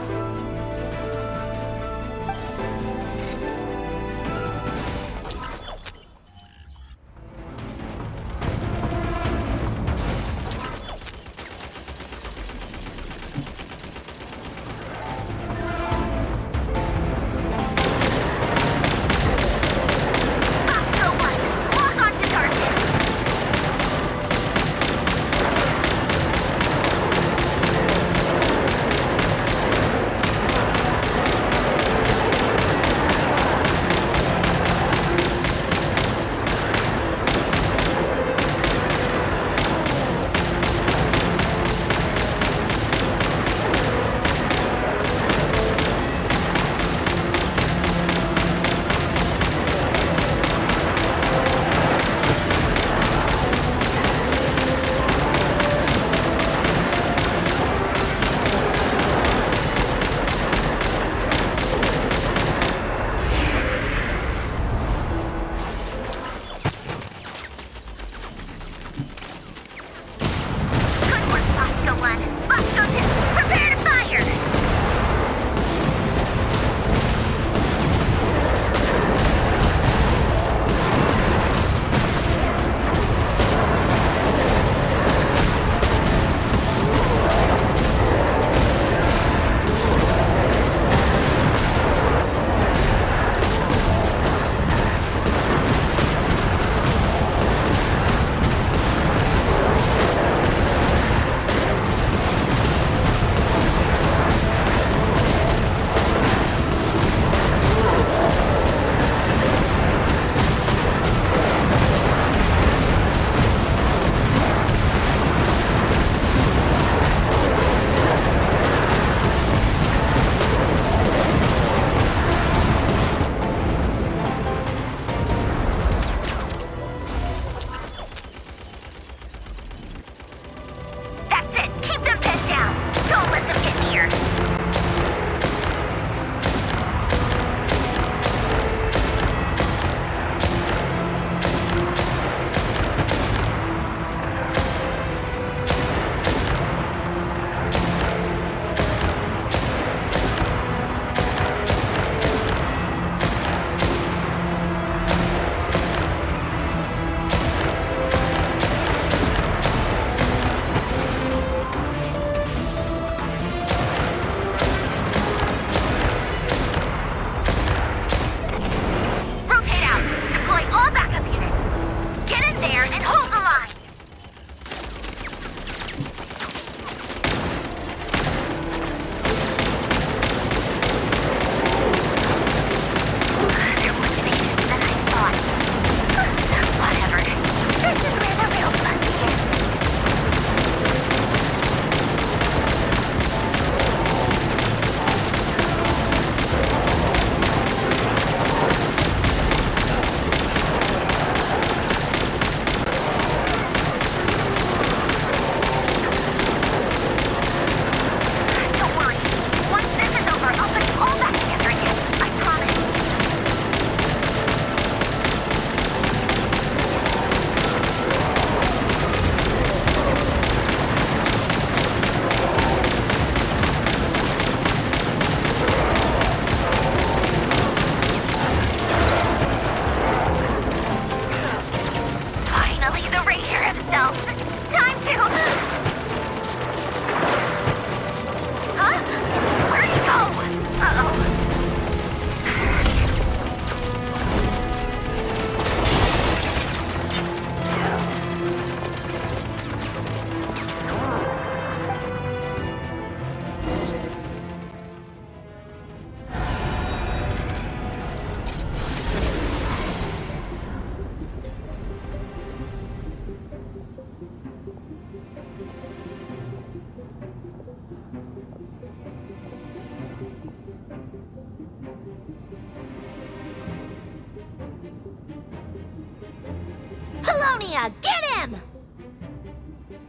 Polonia, get him!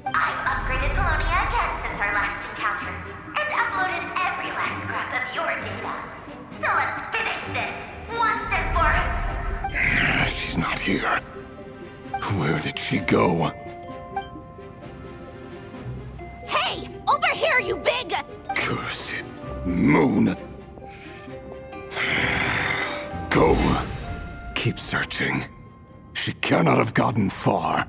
I've upgraded Polonia again since our last encounter, and uploaded every last scrap of your data. So let's finish this, once and for... She's not here. Where did she go? Hey! Over here, you big... Curse it. Moon. Go. Keep searching. She cannot have gotten far.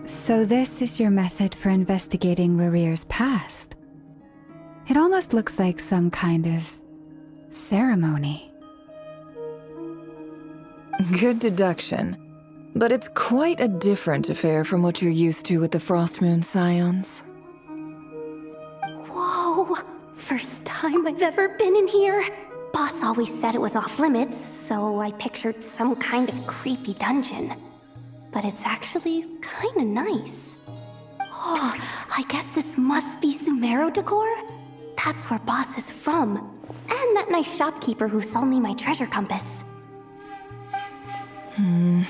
So this is your method for investigating Rarir's past. It almost looks like some kind of ceremony. Good deduction. But it's quite a different affair from what you're used to with the Frostmoon Scions. Whoa! First time I've ever been in here. Boss always said it was off limits, so I pictured some kind of creepy dungeon. But it's actually kinda nice. Oh, I guess this must be Sumero decor? That's where Boss is from. And that nice shopkeeper who sold me my treasure compass. I'm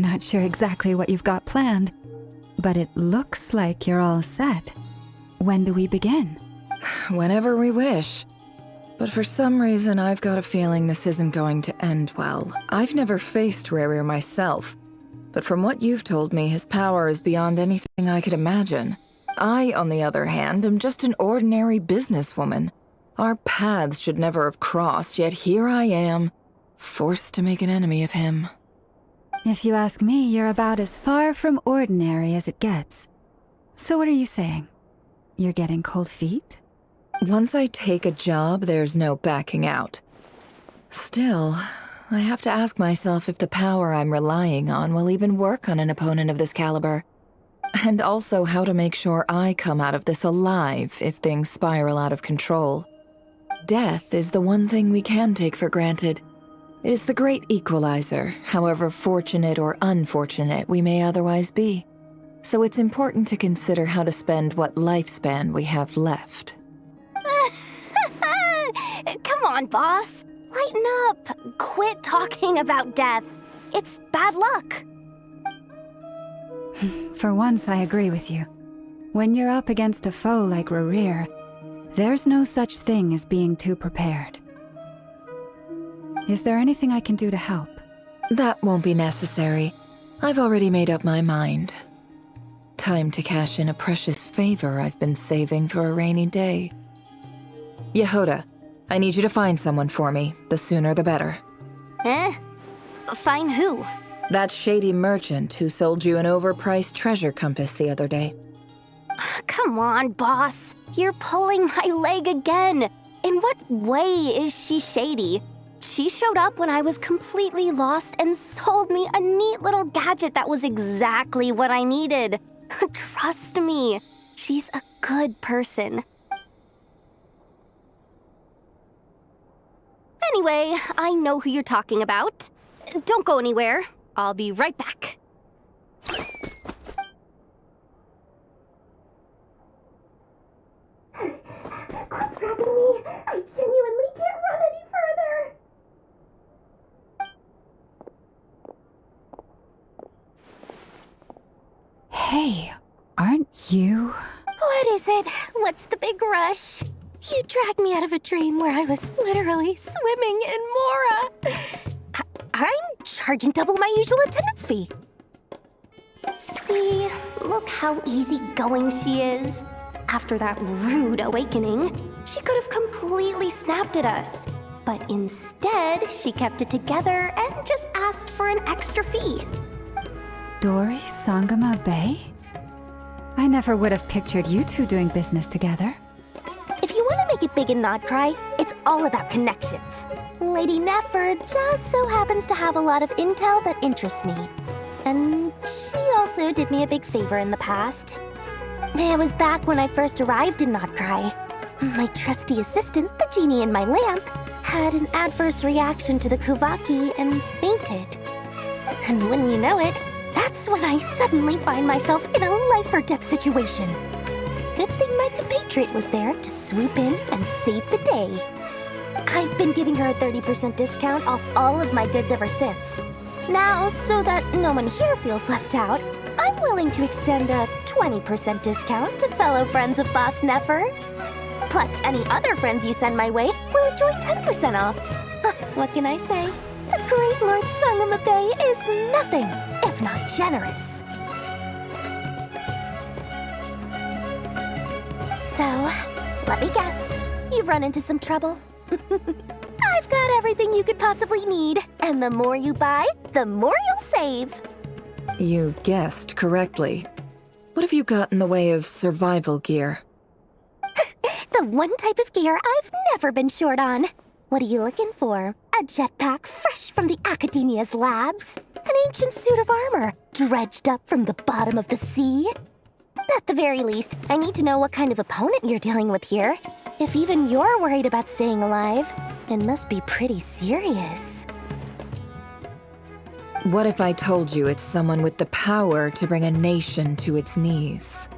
not sure exactly what you've got planned, but it looks like you're all set. When do we begin? Whenever we wish. But for some reason, I've got a feeling this isn't going to end well. I've never faced Rarir myself, but from what you've told me, his power is beyond anything I could imagine. I, on the other hand, am just an ordinary businesswoman. Our paths should never have crossed, yet here I am, forced to make an enemy of him. If you ask me, you're about as far from ordinary as it gets. So what are you saying? You're getting cold feet? Once I take a job, there's no backing out. Still, I have to ask myself if the power I'm relying on will even work on an opponent of this caliber. And also how to make sure I come out of this alive if things spiral out of control. Death is the one thing we can take for granted. It is the great equalizer, however fortunate or unfortunate we may otherwise be. So it's important to consider how to spend what lifespan we have left. Come on, boss. Lighten up. Quit talking about death. It's bad luck. For once, I agree with you. When you're up against a foe like Rarir, there's no such thing as being too prepared. Is there anything I can do to help? That won't be necessary. I've already made up my mind. Time to cash in a precious favor I've been saving for a rainy day. Yehoda, I need you to find someone for me. The sooner the better. Find who? That shady merchant who sold you an overpriced treasure compass the other day. Come on, boss. You're pulling my leg again. In what way is she shady? She showed up when I was completely lost and sold me a neat little gadget that was exactly what I needed. Trust me, she's a good person. Anyway, I know who you're talking about. Don't go anywhere. I'll be right back. Quit grabbing me! I genuinely can't run any further! Hey, aren't you? What is it? What's the big rush? You dragged me out of a dream where I was literally swimming in Mora. I'm charging double my usual attendance fee. See, look how easygoing she is. After that rude awakening, she could have completely snapped at us. But instead, she kept it together and just asked for an extra fee. Dori Sangama Bay? I never would have pictured you two doing business together. If you want to make it big in Nod-Krai, it's all about connections. Lady Nefer just so happens to have a lot of intel that interests me. And she also did me a big favor in the past. It was back when I first arrived in Nod-Krai. My trusty assistant, the genie in my lamp, had an adverse reaction to the Kuvaki and fainted. And when you know it, that's when I suddenly find myself in a life-or-death situation. Good thing my compatriot was there to swoop in and save the day. I've been giving her a 30% discount off all of my goods ever since. Now, so that no one here feels left out, I'm willing to extend a 20% discount to fellow friends of Boss Nefer. Plus, any other friends you send my way will enjoy 10% off. What can I say? The great Lord Sangamabe is nothing if not generous. So, let me guess. You've run into some trouble? I've got everything you could possibly need. And the more you buy, the more you'll save. You guessed correctly. What have you got in the way of survival gear? The one type of gear I've never been short on. What are you looking for? A jetpack fresh from the Academia's labs? An ancient suit of armor dredged up from the bottom of the sea? At the very least, I need to know what kind of opponent you're dealing with here. If even you're worried about staying alive, it must be pretty serious. What if I told you it's someone with the power to bring a nation to its knees?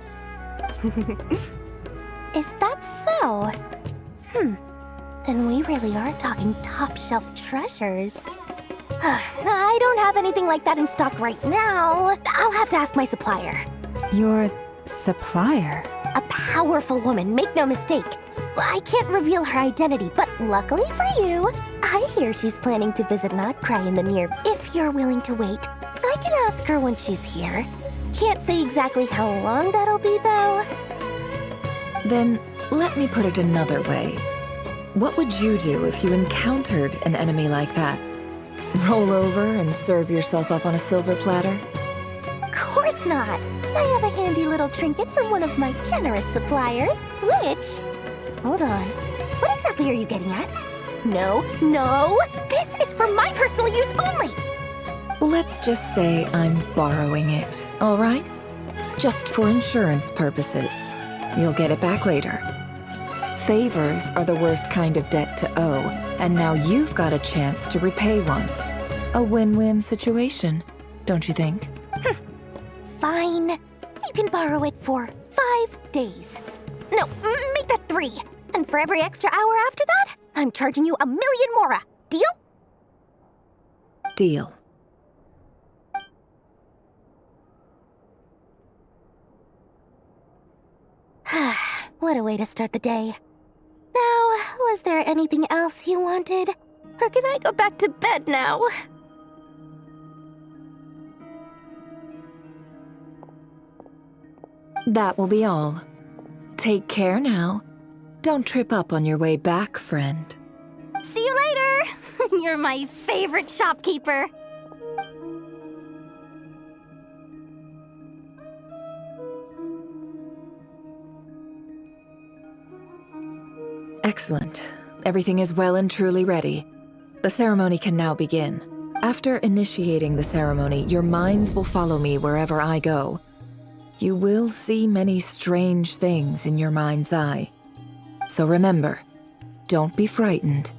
Is that so? Then we really are talking top-shelf treasures. I don't have anything like that in stock right now. I'll have to ask my supplier. Your supplier? A powerful woman, make no mistake. I can't reveal her identity, but luckily for you, I hear she's planning to visit Nod-Krai in the near... If you're willing to wait, I can ask her when she's here. Can't say exactly how long that'll be, though. Then, let me put it another way. What would you do if you encountered an enemy like that? Roll over and serve yourself up on a silver platter? Of course not. I have a handy little trinket from one of my generous suppliers, which... Hold on. What exactly are you getting at? No, this is for my personal use only! Let's just say I'm borrowing it, all right? Just for insurance purposes. You'll get it back later. Favors are the worst kind of debt to owe, and now you've got a chance to repay one. A win-win situation, don't you think? Fine. You can borrow it for 5 days. No, make that 3. And for every extra hour after that, I'm charging you 1,000,000 mora. Deal? Deal. What a way to start the day. Now, was there anything else you wanted? Or can I go back to bed now? That will be all. Take care now. Don't trip up on your way back, friend. See you later! You're my favorite shopkeeper. Excellent. Everything is well and truly ready. The ceremony can now begin. After initiating the ceremony, your minds will follow me wherever I go. You will see many strange things in your mind's eye. So remember, don't be frightened,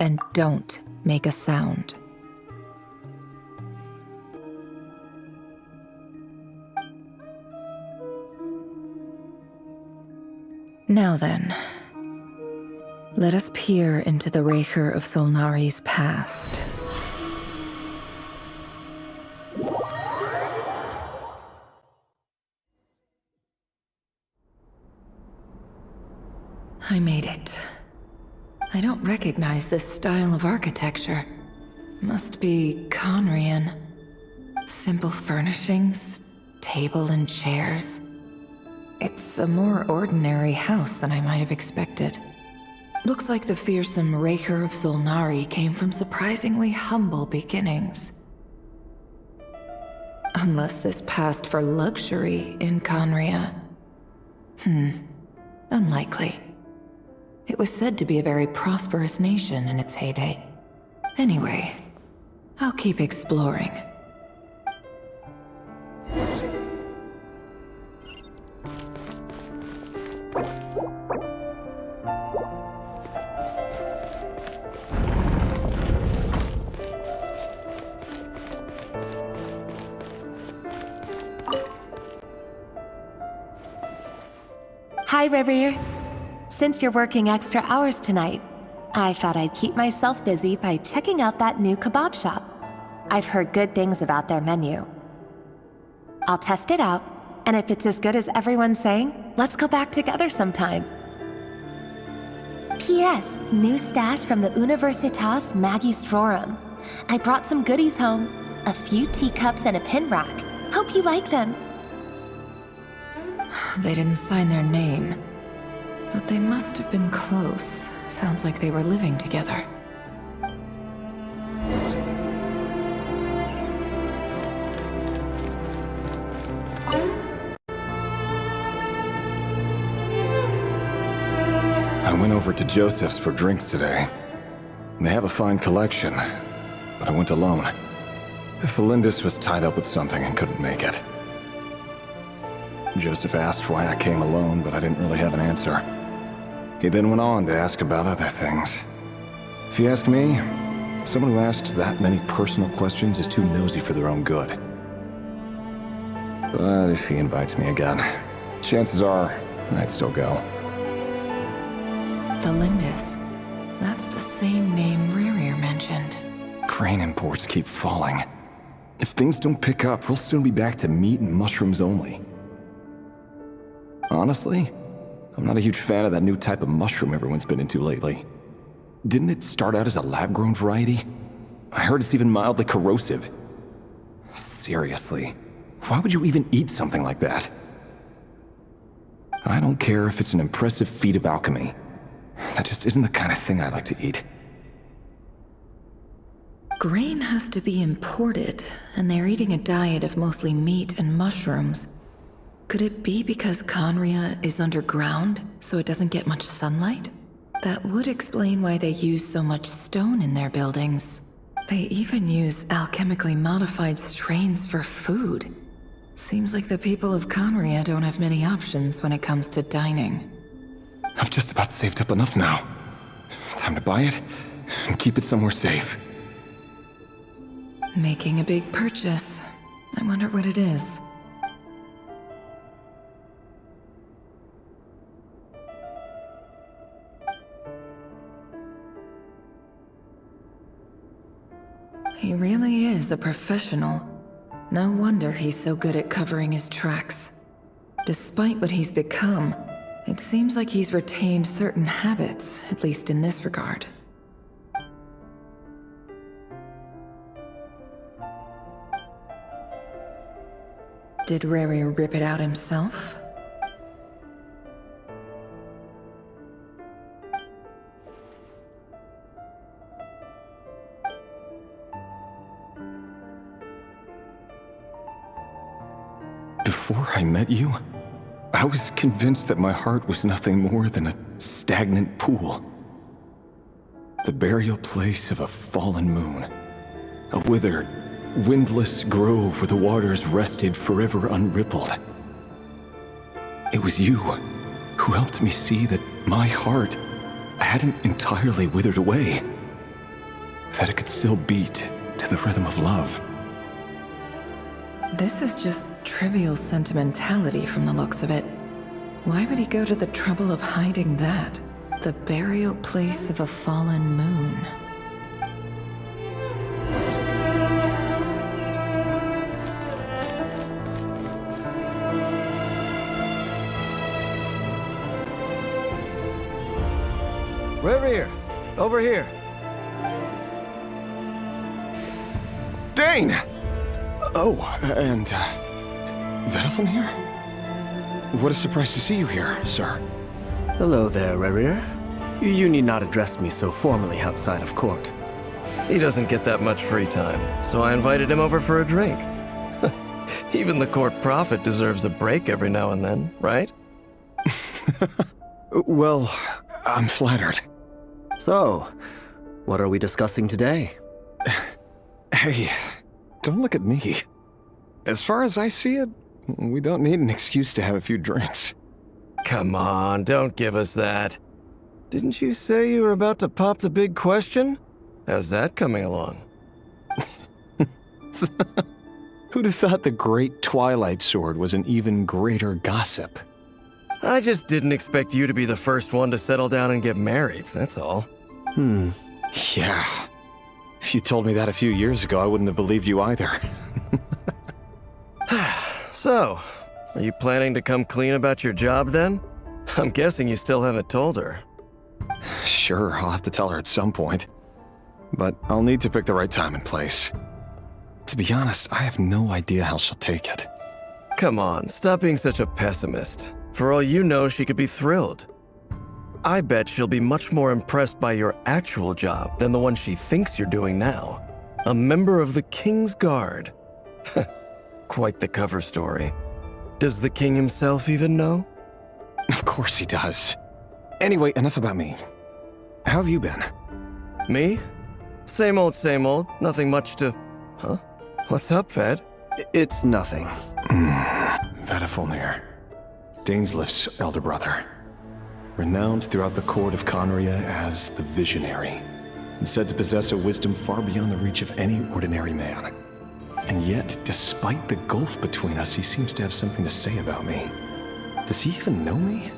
and don't make a sound. Now then, let us peer into the Raker of Solnari's past. I made it. I don't recognize this style of architecture. Must be Conrian. Simple furnishings, table and chairs. It's a more ordinary house than I might have expected. Looks like the fearsome Raker of Solnari came from surprisingly humble beginnings. Unless this passed for luxury in Conria. Unlikely. It was said to be a very prosperous nation in its heyday. Anyway, I'll keep exploring. Hi, Rivier. Since you're working extra hours tonight, I thought I'd keep myself busy by checking out that new kebab shop. I've heard good things about their menu. I'll test it out, and if it's as good as everyone's saying, let's go back together sometime. P.S. New stash from the Universitas Magistrorum. I brought some goodies home. A few teacups and a pin rack. Hope you like them. They didn't sign their name, but they must have been close. Sounds like they were living together. I went over to Joseph's for drinks today. They have a fine collection, but I went alone. Felindis was tied up with something and couldn't make it. Joseph asked why I came alone, but I didn't really have an answer. He then went on to ask about other things. If you ask me, someone who asks that many personal questions is too nosy for their own good. But if he invites me again, chances are I'd still go. Felindis. That's the same name Ririr mentioned. Crane imports keep falling. If things don't pick up, we'll soon be back to meat and mushrooms only. Honestly, I'm not a huge fan of that new type of mushroom everyone's been into lately. Didn't it start out as a lab-grown variety? I heard it's even mildly corrosive. Seriously, why would you even eat something like that? I don't care if it's an impressive feat of alchemy. That just isn't the kind of thing I like to eat. Grain has to be imported, and they're eating a diet of mostly meat and mushrooms. Could it be because Conria is underground, so it doesn't get much sunlight? That would explain why they use so much stone in their buildings. They even use alchemically modified strains for food. Seems like the people of Conria don't have many options when it comes to dining. I've just about saved up enough now. Time to buy it and keep it somewhere safe. Making a big purchase. I wonder what it is. He really is a professional. No wonder he's so good at covering his tracks. Despite what he's become, it seems like he's retained certain habits, at least in this regard. Did Rary rip it out himself? Before I met you, I was convinced that my heart was nothing more than a stagnant pool. The burial place of a fallen moon. A withered, windless grove where the waters rested forever unrippled. It was you who helped me see that my heart hadn't entirely withered away. That it could still beat to the rhythm of love. This is just trivial sentimentality from the looks of it. Why would he go to the trouble of hiding that? The burial place of a fallen moon. Rivier, over here. Dane! Oh, and, Vedelson here? What a surprise to see you here, sir. Hello there, Rivier. You need not address me so formally outside of court. He doesn't get that much free time, so I invited him over for a drink. Even the court prophet deserves a break every now and then, right? Well, I'm flattered. So, what are we discussing today? Hey, don't look at me. As far as I see it, we don't need an excuse to have a few drinks. Come on, don't give us that. Didn't you say you were about to pop the big question? How's that coming along? Who'd have thought the great Twilight Sword was an even greater gossip? I just didn't expect you to be the first one to settle down and get married, that's all. Yeah. If you told me that a few years ago, I wouldn't have believed you either. So, are you planning to come clean about your job then? I'm guessing you still haven't told her. Sure, I'll have to tell her at some point. But I'll need to pick the right time and place. To be honest, I have no idea how she'll take it. Come on, stop being such a pessimist. For all you know, she could be thrilled. I bet she'll be much more impressed by your actual job than the one she thinks you're doing now. A member of the King's Guard. Quite the cover story. Does the king himself even know? Of course he does. Anyway, enough about me. How have you been? Me? Same old, same old. Nothing much to... Huh? What's up, Ved? It's nothing. Vedifulnir, Dainslif's elder brother. Renowned throughout the court of Conria as the Visionary, and said to possess a wisdom far beyond the reach of any ordinary man. And yet, despite the gulf between us, he seems to have something to say about me. Does he even know me?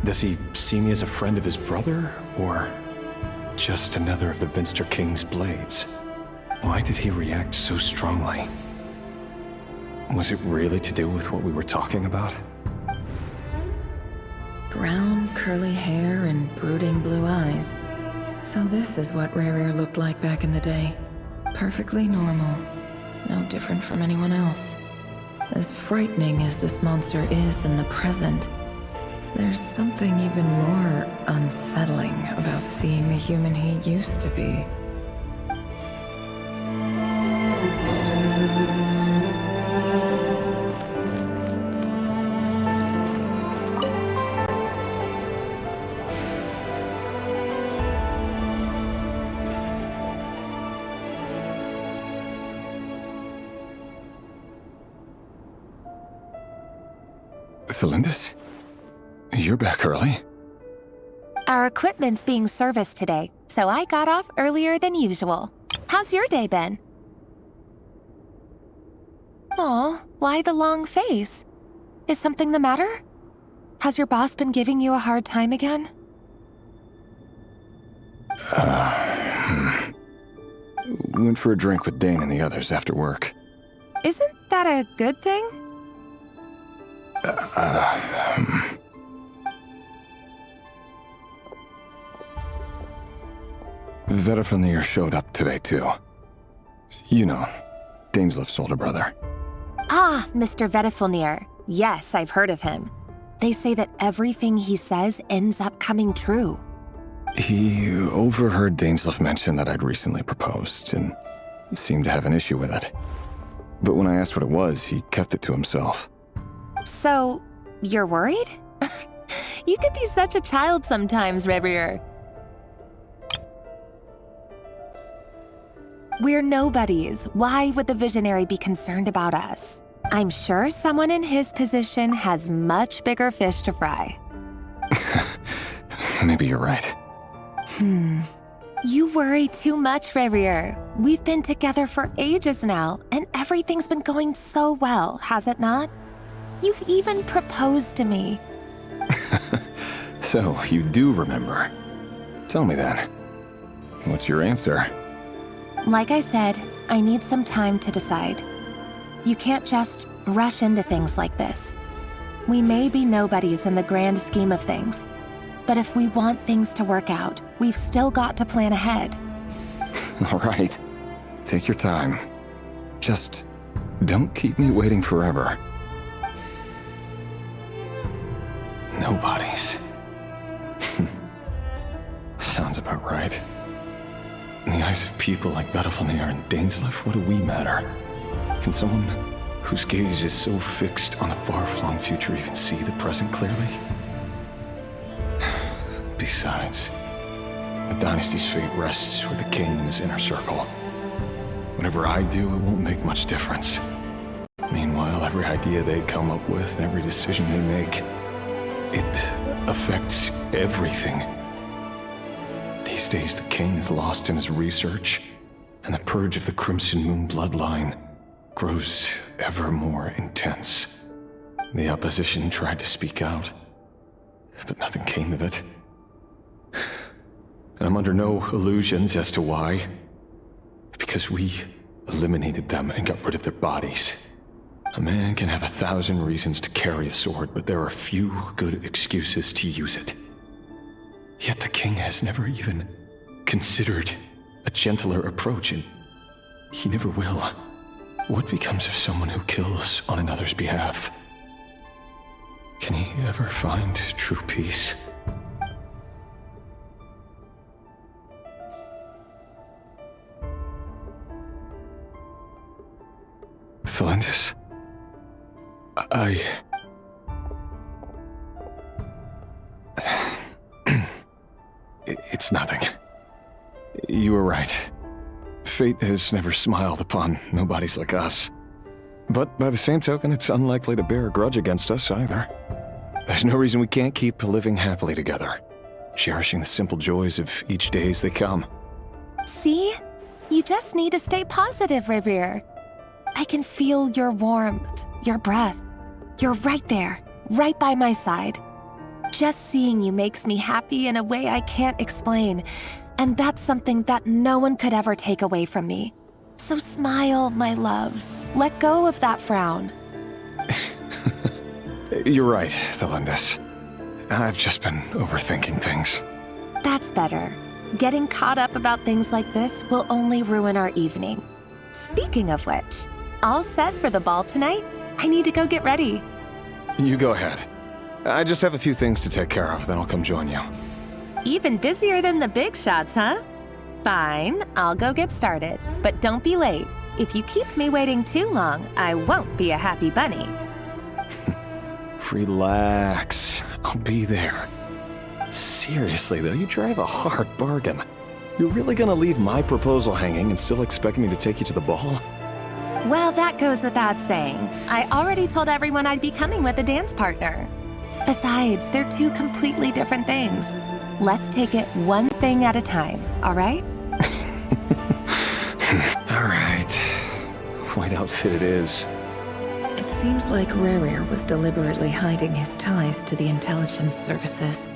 Does he see me as a friend of his brother, or just another of the Vinster King's blades? Why did he react so strongly? Was it really to do with what we were talking about? Brown, curly hair and brooding blue eyes. So this is what Rerir looked like back in the day. Perfectly normal. No different from anyone else. As frightening as this monster is in the present, there's something even more unsettling about seeing the human he used to be. Felindis? You're back early? Our equipment's being serviced today, so I got off earlier than usual. How's your day been? Aw, why the long face? Is something the matter? Has your boss been giving you a hard time again? Went for a drink with Dane and the others after work. Isn't that a good thing? Vedifulnir showed up today, too. You know, Dainslif's older brother. Ah, Mr. Vedifulnir. Yes, I've heard of him. They say that everything he says ends up coming true. He overheard Dainslif mention that I'd recently proposed, and seemed to have an issue with it. But when I asked what it was, he kept it to himself. So, you're worried? You can be such a child sometimes, Rerir. We're nobodies. Why would the Visionary be concerned about us? I'm sure someone in his position has much bigger fish to fry. Maybe you're right. You worry too much, Rerir. We've been together for ages now, and everything's been going so well, has it not? You've even proposed to me. So, you do remember. Tell me then. What's your answer? Like I said, I need some time to decide. You can't just rush into things like this. We may be nobodies in the grand scheme of things, but if we want things to work out, we've still got to plan ahead. All right. Take your time. Just don't keep me waiting forever. Nobodies. Sounds about right. In the eyes of people like Vedifulnir and Dainslif, what do we matter? Can someone whose gaze is so fixed on a far-flung future even see the present clearly? Besides, the dynasty's fate rests with the king and his inner circle. Whatever I do, it won't make much difference. Meanwhile, every idea they come up with and every decision they make, it affects everything. These days, the king is lost in his research, and the purge of the Crimson Moon bloodline grows ever more intense. The opposition tried to speak out, but nothing came of it. And I'm under no illusions as to why. Because we eliminated them and got rid of their bodies. A man can have 1,000 reasons to carry a sword, but there are few good excuses to use it. Yet the king has never even considered a gentler approach, and he never will. What becomes of someone who kills on another's behalf? Can he ever find true peace? Thelindis, It's nothing. You were right. Fate has never smiled upon nobodies like us. But by the same token, it's unlikely to bear a grudge against us either. There's no reason we can't keep living happily together, cherishing the simple joys of each day as they come. See? You just need to stay positive, Revere. I can feel your warmth, your breath. You're right there, right by my side. Just seeing you makes me happy in a way I can't explain, and that's something that no one could ever take away from me. So smile, my love. Let go of that frown. You're right, Thelindis. I've just been overthinking things. That's better. Getting caught up about things like this will only ruin our evening. Speaking of which, all set for the ball tonight? I need to go get ready. You go ahead. I just have a few things to take care of, then I'll come join you. Even busier than the big shots, huh? Fine, I'll go get started. But don't be late. If you keep me waiting too long, I won't be a happy bunny. Relax. I'll be there. Seriously, though, you drive a hard bargain. You're really gonna leave my proposal hanging and still expect me to take you to the ball? Well, that goes without saying. I already told everyone I'd be coming with a dance partner. Besides, they're two completely different things. Let's take it one thing at a time, all right? All right. White outfit it is. It seems like Rerir was deliberately hiding his ties to the intelligence services.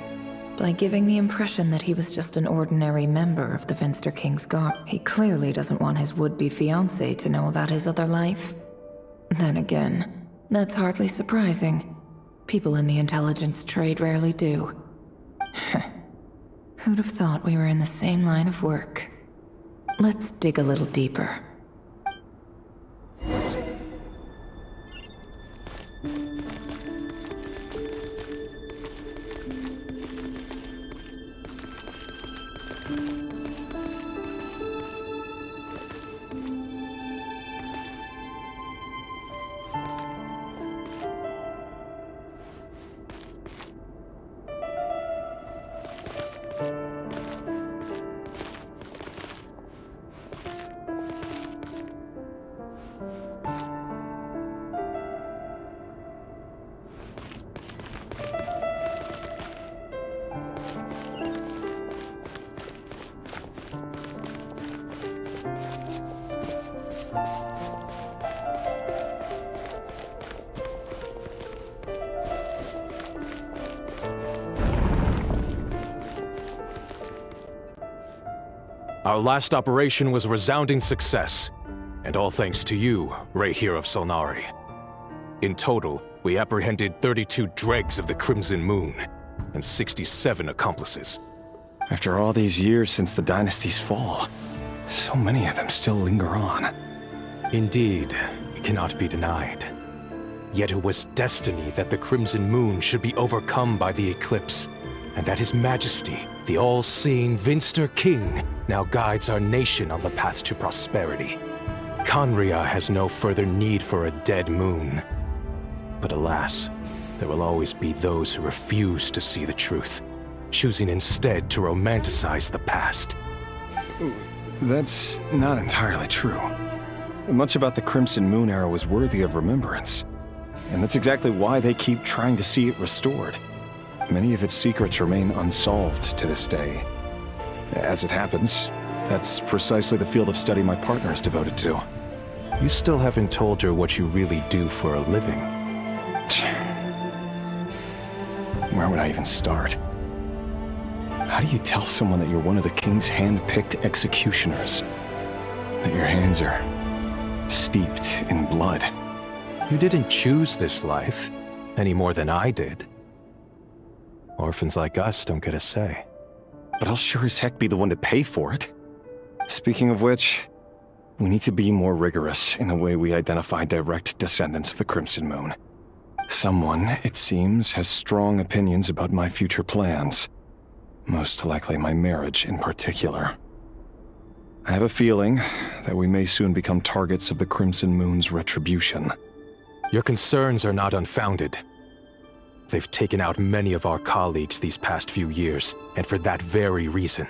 By giving the impression that he was just an ordinary member of the Venster King's Guard, he clearly doesn't want his would-be fiancée to know about his other life. Then again, that's hardly surprising. People in the intelligence trade rarely do. Who'd have thought we were in the same line of work? Let's dig a little deeper. Our last operation was a resounding success, and all thanks to you, Ray here of Solnari. In total, we apprehended 32 dregs of the Crimson Moon, and 67 accomplices. After all these years since the dynasty's fall, so many of them still linger on. Indeed, it cannot be denied. Yet it was destiny that the Crimson Moon should be overcome by the eclipse, and that His Majesty, the all-seeing Venster King, now guides our nation on the path to prosperity. Khaenri'ah has no further need for a dead moon. But alas, there will always be those who refuse to see the truth. choosing instead to romanticize the past. That's not entirely true. Much about the Crimson Moon era was worthy of remembrance. And that's exactly why they keep trying to see it restored. Many of its secrets remain unsolved to this day. As it happens, that's precisely the field of study my partner is devoted to. You still haven't told her what you really do for a living. Where would I even start? How do you tell someone that you're one of the king's hand-picked executioners? That your hands are steeped in blood? You didn't choose this life, any more than I did. Orphans like us don't get a say. But I'll sure as heck be the one to pay for it. Speaking of which, we need to be more rigorous in the way we identify direct descendants of the Crimson Moon. Someone, it seems, has strong opinions about my future plans. Most likely my marriage in particular. I have a feeling that we may soon become targets of the Crimson Moon's retribution. Your concerns are not unfounded. They've taken out many of our colleagues these past few years, and for that very reason.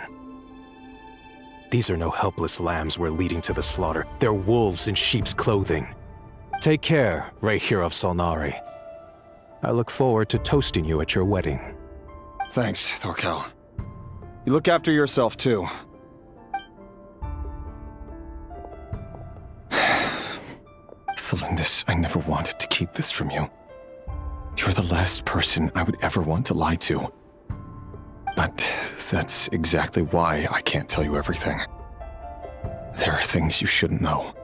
These are no helpless lambs we're leading to the slaughter. They're wolves in sheep's clothing. Take care, Rayhir of Solnari. I look forward to toasting you at your wedding. Thanks, Thorkel. You look after yourself, too. Thelindis, I never wanted to keep this from you. You're the last person I would ever want to lie to. But that's exactly why I can't tell you everything. There are things you shouldn't know.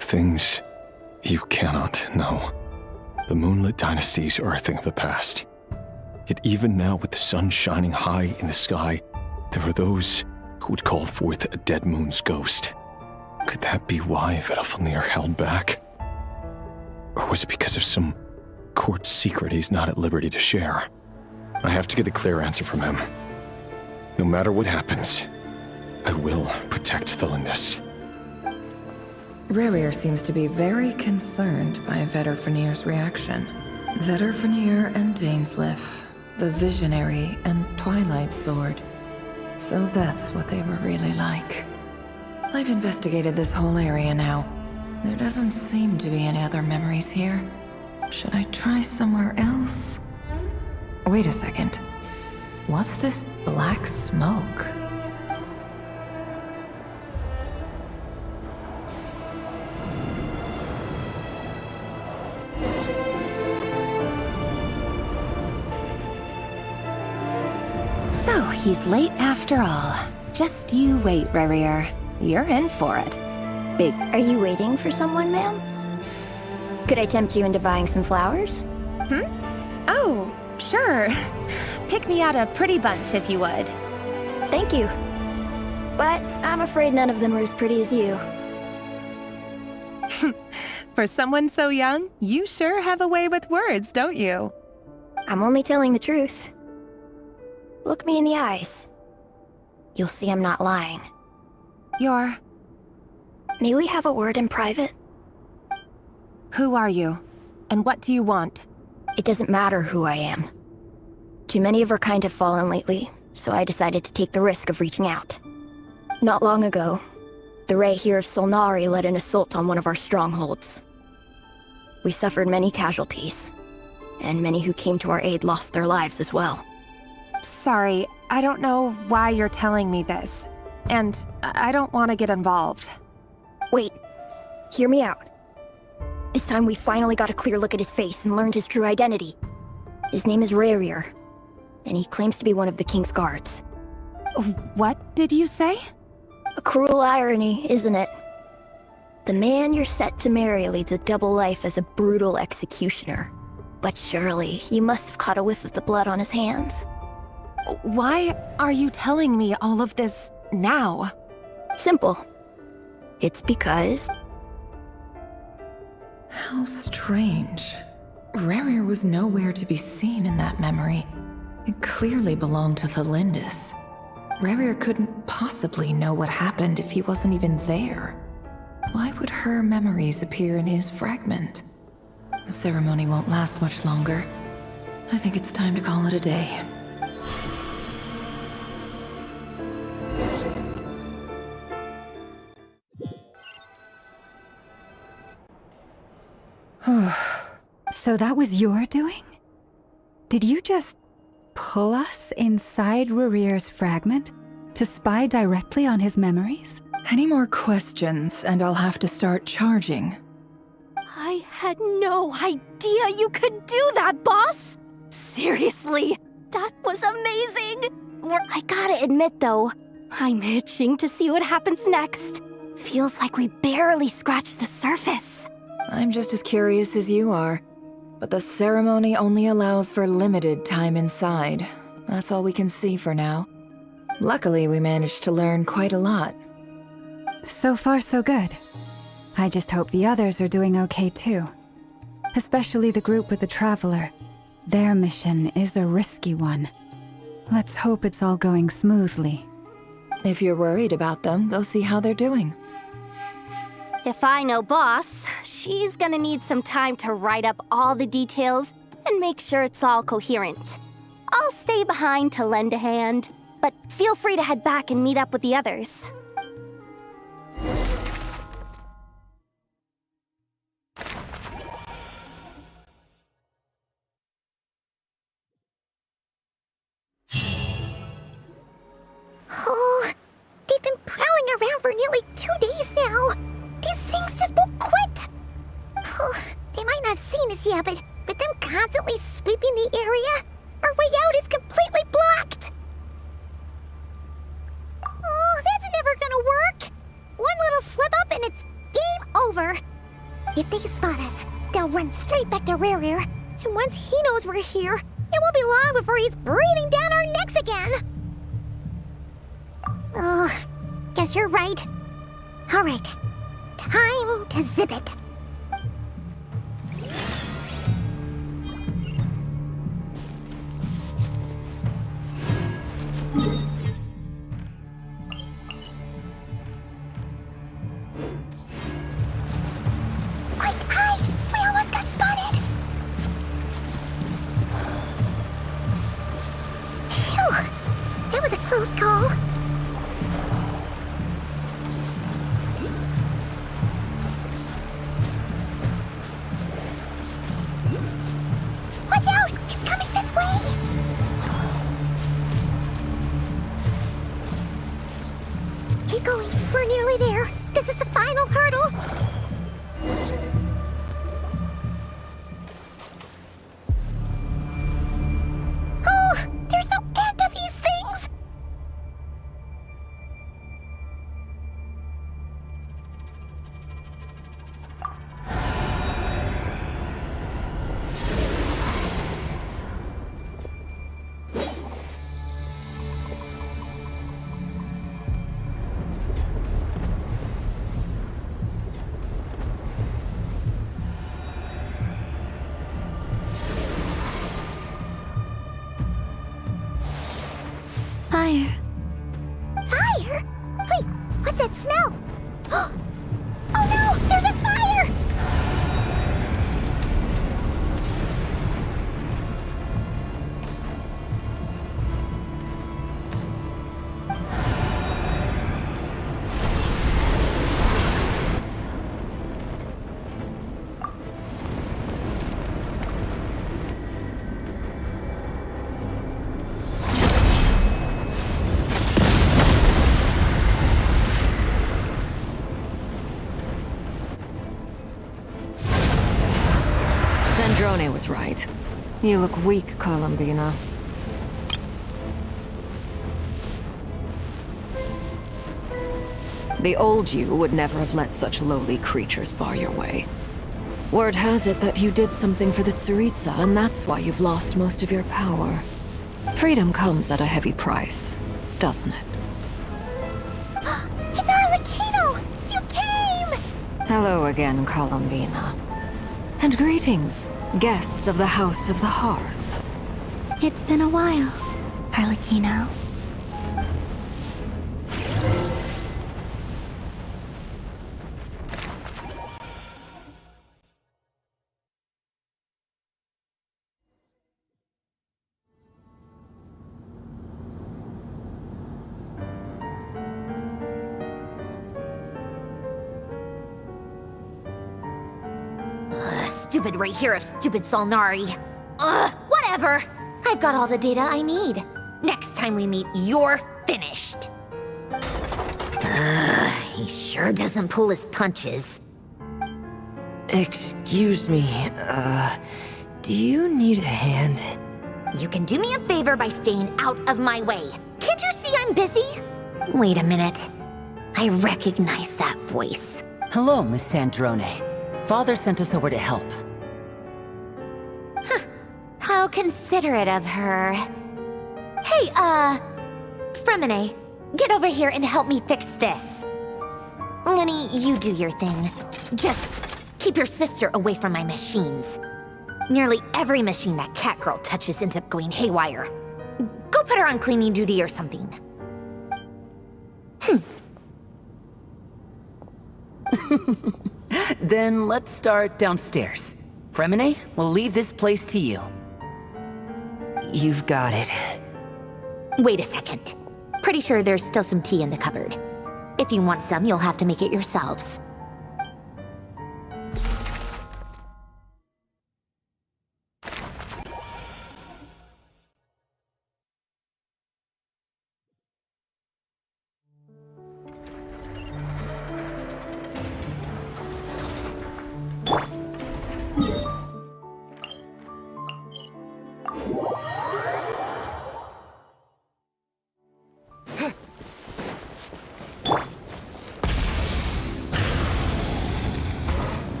Things you cannot know. The Moonlit Dynasty's are a thing of the past. Yet even now, with the sun shining high in the sky, there are those who would call forth a dead moon's ghost. Could that be why Vedalfnir held back? Or was it because of some court secret he's not at liberty to share? I have to get a clear answer from him. No matter what happens, I will protect Thelindis. Rayhir seems to be very concerned by Vedalfnir's reaction. Vedalfnir and Dainsleif, the Visionary and Twilight Sword. So that's what they were really like. I've investigated this whole area now. There doesn't seem to be any other memories here. Should I try somewhere else? Wait a second. What's this black smoke? So, he's late after all. Just you wait, Rayhir. You're in for it. Big. Are you waiting for someone, ma'am? Could I tempt you into buying some flowers? Oh, sure. Pick me out a pretty bunch if you would. Thank you. But I'm afraid none of them are as pretty as you. For someone so young, you sure have a way with words, don't you? I'm only telling the truth. Look me in the eyes. You'll see I'm not lying. May we have a word in private? Who are you? And what do you want? It doesn't matter who I am. Too many of our kind have fallen lately, so I decided to take the risk of reaching out. Not long ago, the Rayhir of Solnari led an assault on one of our strongholds. We suffered many casualties, and many who came to our aid lost their lives as well. Sorry, I don't know why you're telling me this. And I don't want to get involved. Wait, hear me out. This time we finally got a clear look at his face and learned his true identity. His name is Rayhir, and he claims to be one of the King's guards. What did you say? A cruel irony, isn't it? The man you're set to marry leads a double life as a brutal executioner. But surely, you must have caught a whiff of the blood on his hands. Why are you telling me all of this now? Simple. It's because... How strange. Rayhir was nowhere to be seen in that memory. It clearly belonged to Thelindis. Rayhir couldn't possibly know what happened if he wasn't even there. Why would her memories appear in his fragment? The ceremony won't last much longer. I think it's time to call it a day. So that was your doing? Did you just pull us inside Rarir's fragment to spy directly on his memories? Any more questions, and I'll have to start charging. I had no idea you could do that, boss! Seriously, that was amazing! I gotta admit, though, I'm itching to see what happens next. Feels like we barely scratched the surface. I'm just as curious as you are. But the ceremony only allows for limited time inside. That's all we can see for now. Luckily, we managed to learn quite a lot. So far, so good. I just hope the others are doing okay too. Especially the group with the Traveler. Their mission is a risky one. Let's hope it's all going smoothly. If you're worried about them, go see how they're doing. If I know Boss, she's gonna need some time to write up all the details and make sure it's all coherent. I'll stay behind to lend a hand, but feel free to head back and meet up with the others. Oh, they've been prowling around for nearly 2 days now. These things just won't quit. Oh, they might not have seen us yet, but them constantly sweeping the area, our way out is completely blocked. Oh, that's never gonna work. One little slip up and it's game over. If they spot us, they'll run straight back to Rarir. And once he knows we're here, it won't be long before he's breathing down our necks again. Oh, guess you're right. All right, time to zip it. Quick, hide! We almost got spotted! Phew, that was a close call. Watch out! He's coming this way! Keep going. We're nearly there. This is the final hurdle. Oh, there's no end to these things! Fire. Fire? Wait, what's that smell? Oh no! There's a fire! Zandrone was right. You look weak, Columbina. The old you would never have let such lowly creatures bar your way. Word has it that you did something for the Tsaritsa, and that's why you've lost most of your power. Freedom comes at a heavy price, doesn't it? It's Arlecchino! You came! Hello again, Columbina. And greetings, guests of the House of the Hearth. It's been a while, Arlecchino. stupid right here of stupid Solnari. Ugh, whatever. I've got all the data I need. Next time we meet, you're finished. He sure doesn't pull his punches. Excuse me, do you need a hand? You can do me a favor by staying out of my way. Can't you see I'm busy? Wait a minute. I recognize that voice. Hello, Miss Sandrone. Father sent us over to help. Huh. How considerate of her. Hey, Fremine, get over here and help me fix this. Lenny, you do your thing. Just keep your sister away from my machines. Nearly every machine that cat girl touches ends up going haywire. Go put her on cleaning duty or something. Then let's start downstairs. Fremine, we'll leave this place to you. You've got it. Wait a second. Pretty sure there's still some tea in the cupboard. If you want some, you'll have to make it yourselves.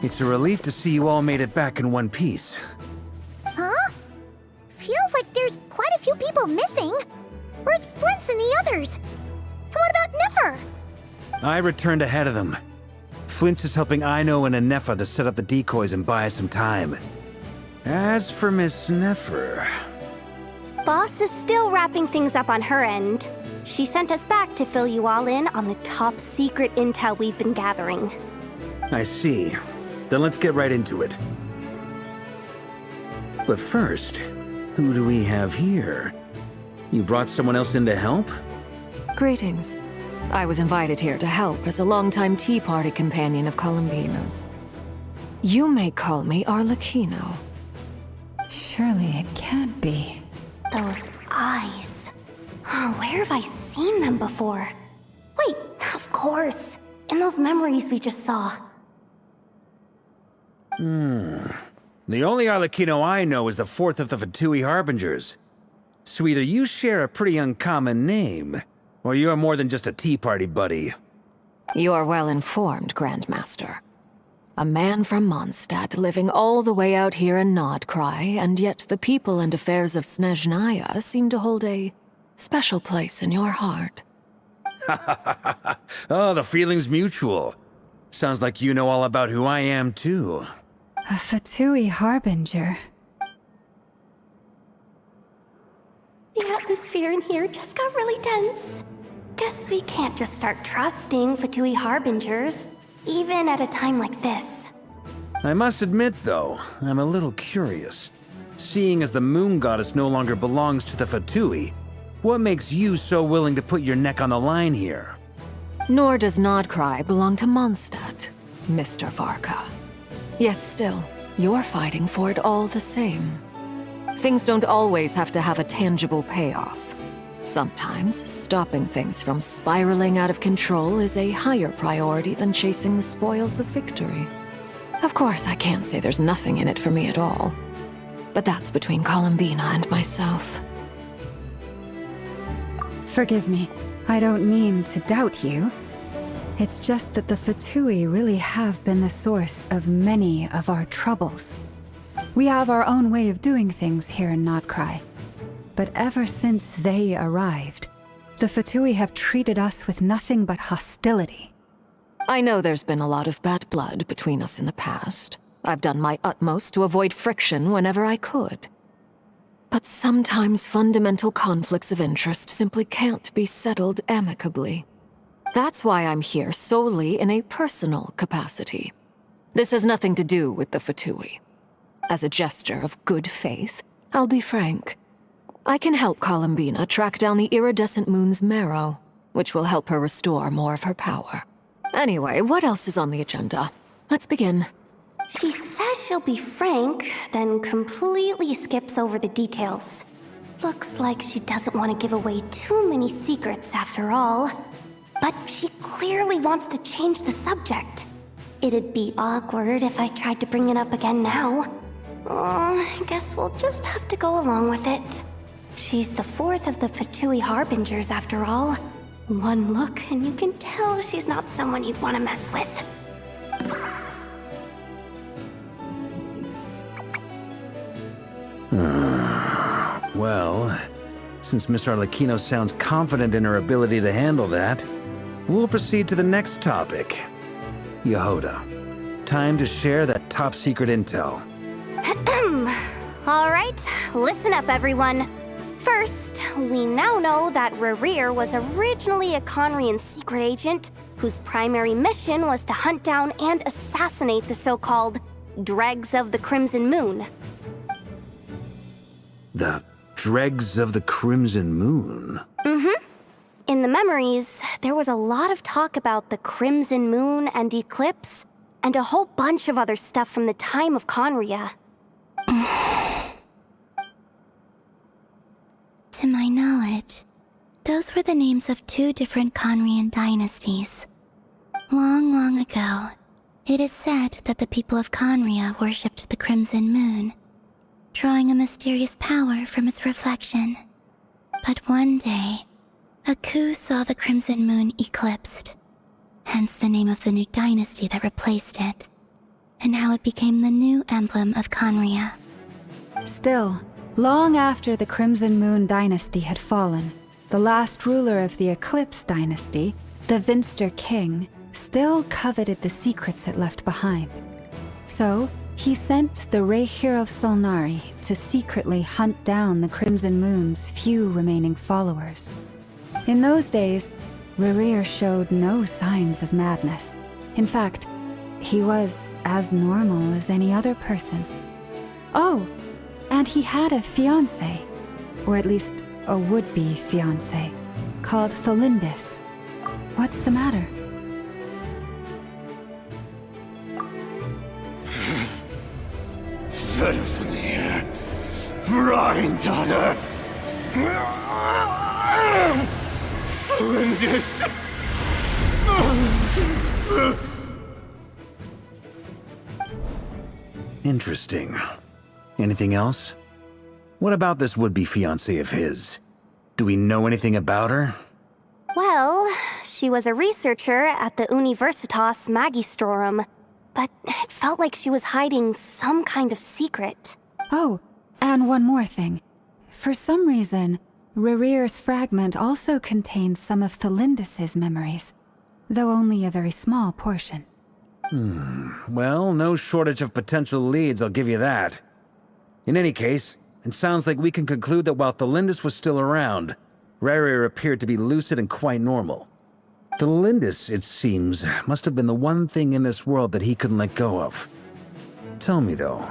It's a relief to see you all made it back in one piece. Huh? Feels like there's quite a few people missing. Where's Flint's and the others? And what about Nefer? I returned ahead of them. Flint is helping Aino and Anefa to set up the decoys and buy us some time. As for Miss Nefer... Boss is still wrapping things up on her end. She sent us back to fill you all in on the top secret intel we've been gathering. I see. Then let's get right into it. But first, who do we have here? You brought someone else in to help? Greetings. I was invited here to help as a longtime Tea Party companion of Columbina's. You may call me Arlecchino. Surely it can't be. Those eyes. Oh, where have I seen them before? Wait, of course. In those memories we just saw. The only Arlecchino I know is the fourth of the Fatui Harbingers. So either you share a pretty uncommon name, or you're more than just a Tea Party buddy. You are well informed, Grandmaster. A man from Mondstadt living all the way out here in Nod-Krai, and yet the people and affairs of Snezhnaya seem to hold a special place in your heart. Oh, the feeling's mutual. Sounds like you know all about who I am, too. A Fatui Harbinger. The atmosphere in here just got really tense. Guess we can't just start trusting Fatui Harbingers, even at a time like this. I must admit, though, I'm a little curious. Seeing as the Moon Goddess no longer belongs to the Fatui, what makes you so willing to put your neck on the line here? Nor does Nod-Krai belong to Mondstadt, Mr. Varka. Yet still, you're fighting for it all the same. Things don't always have to have a tangible payoff. Sometimes, stopping things from spiraling out of control is a higher priority than chasing the spoils of victory. Of course, I can't say there's nothing in it for me at all. But that's between Columbina and myself. Forgive me. I don't mean to doubt you. It's just that the Fatui really have been the source of many of our troubles. We have our own way of doing things here in Nod-Krai. But ever since they arrived, the Fatui have treated us with nothing but hostility. I know there's been a lot of bad blood between us in the past. I've done my utmost to avoid friction whenever I could. But sometimes fundamental conflicts of interest simply can't be settled amicably. That's why I'm here solely in a personal capacity. This has nothing to do with the Fatui. As a gesture of good faith, I'll be frank. I can help Columbina track down the iridescent moon's marrow, which will help her restore more of her power. Anyway, what else is on the agenda? Let's begin. She says she'll be frank, then completely skips over the details. Looks like she doesn't want to give away too many secrets after all. But she clearly wants to change the subject. It'd be awkward if I tried to bring it up again now. I guess we'll just have to go along with it. She's the fourth of the Fatui Harbingers after all. One look and you can tell she's not someone you'd want to mess with. Well, since Miss Arlecchino sounds confident in her ability to handle that, we'll proceed to the next topic. Yehoda, time to share that top-secret intel. Alright, listen up everyone. First, we now know that Rerir was originally a Conrian secret agent whose primary mission was to hunt down and assassinate the so-called Dregs of the Crimson Moon. The Dregs of the Crimson Moon? Mm-hmm. In the memories, there was a lot of talk about the Crimson Moon and Eclipse, and a whole bunch of other stuff from the time of Conria. To my knowledge, those were the names of two different Conrian dynasties. Long, long ago, it is said that the people of Conria worshipped the Crimson Moon, drawing a mysterious power from its reflection. But one day, a coup saw the Crimson Moon eclipsed, hence the name of the new dynasty that replaced it, and how it became the new emblem of Conria. Still, long after the Crimson Moon dynasty had fallen, the last ruler of the Eclipse dynasty, the Vinster King, still coveted the secrets it left behind. So, he sent the Re'Hir of Solnari to secretly hunt down the Crimson Moon's few remaining followers. In those days, Rerir showed no signs of madness. In fact, he was as normal as any other person. Oh, and he had a fiancé, or at least a would-be fiancé, called Tholindis. What's the matter? Verfnir, Vrindada, Tholindis. Interesting. Anything else? What about this would-be fiancé of his? Do we know anything about her? Well, she was a researcher at the Universitas Magistrorum, but it felt like she was hiding some kind of secret. Oh, and one more thing. For some reason, Rerir's fragment also contained some of Tholindis' memories, though only a very small portion. Well, no shortage of potential leads, I'll give you that. In any case, it sounds like we can conclude that while Tholindis was still around, Rerir appeared to be lucid and quite normal. Tholindis, it seems, must have been the one thing in this world that he couldn't let go of. Tell me, though,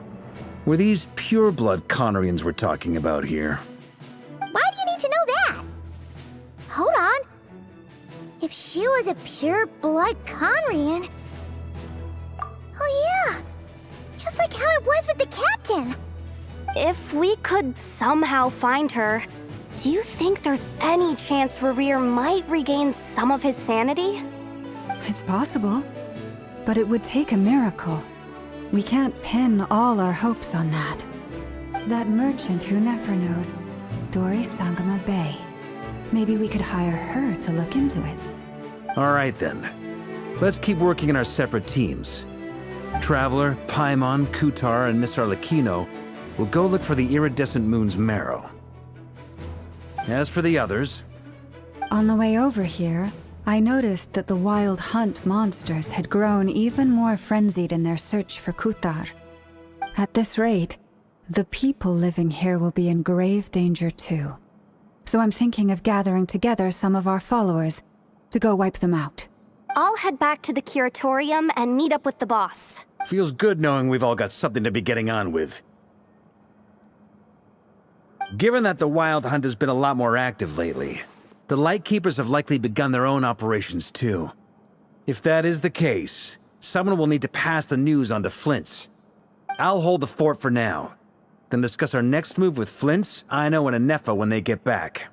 were these pure-blood Conrians we're talking about here? Why do you need to know that? Hold on. If she was a pure-blood Conrian... Oh yeah, just like how it was with the captain. If we could somehow find her, do you think there's any chance Rerir might regain some of his sanity? It's possible, but it would take a miracle. We can't pin all our hopes on that. That merchant who never knows, Dori Sangama Bay. Maybe we could hire her to look into it. All right, then. Let's keep working in our separate teams. Traveler, Paimon, Kutar, and Miss Arlecchino will go look for the iridescent moon's marrow. As for the others... On the way over here, I noticed that the Wild Hunt monsters had grown even more frenzied in their search for Kutar. At this rate, the people living here will be in grave danger too. So I'm thinking of gathering together some of our followers to go wipe them out. I'll head back to the curatorium and meet up with the boss. Feels good knowing we've all got something to be getting on with. Given that the Wild Hunt has been a lot more active lately, the Lightkeepers have likely begun their own operations too. If that is the case, someone will need to pass the news on to Flint's. I'll hold the fort for now, then discuss our next move with Flint's, Aino, and Anefa when they get back.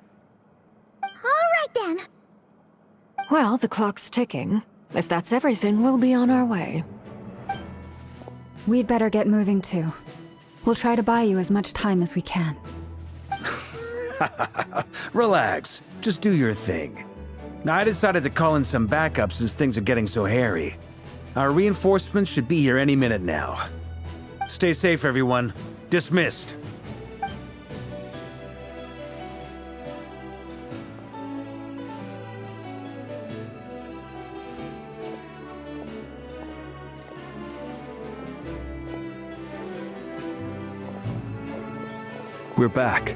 All right then. Well, the clock's ticking. If that's everything, we'll be on our way. We'd better get moving too. We'll try to buy you as much time as we can. Relax. Just do your thing. I decided to call in some backup since things are getting so hairy. Our reinforcements should be here any minute now. Stay safe, everyone. Dismissed. We're back.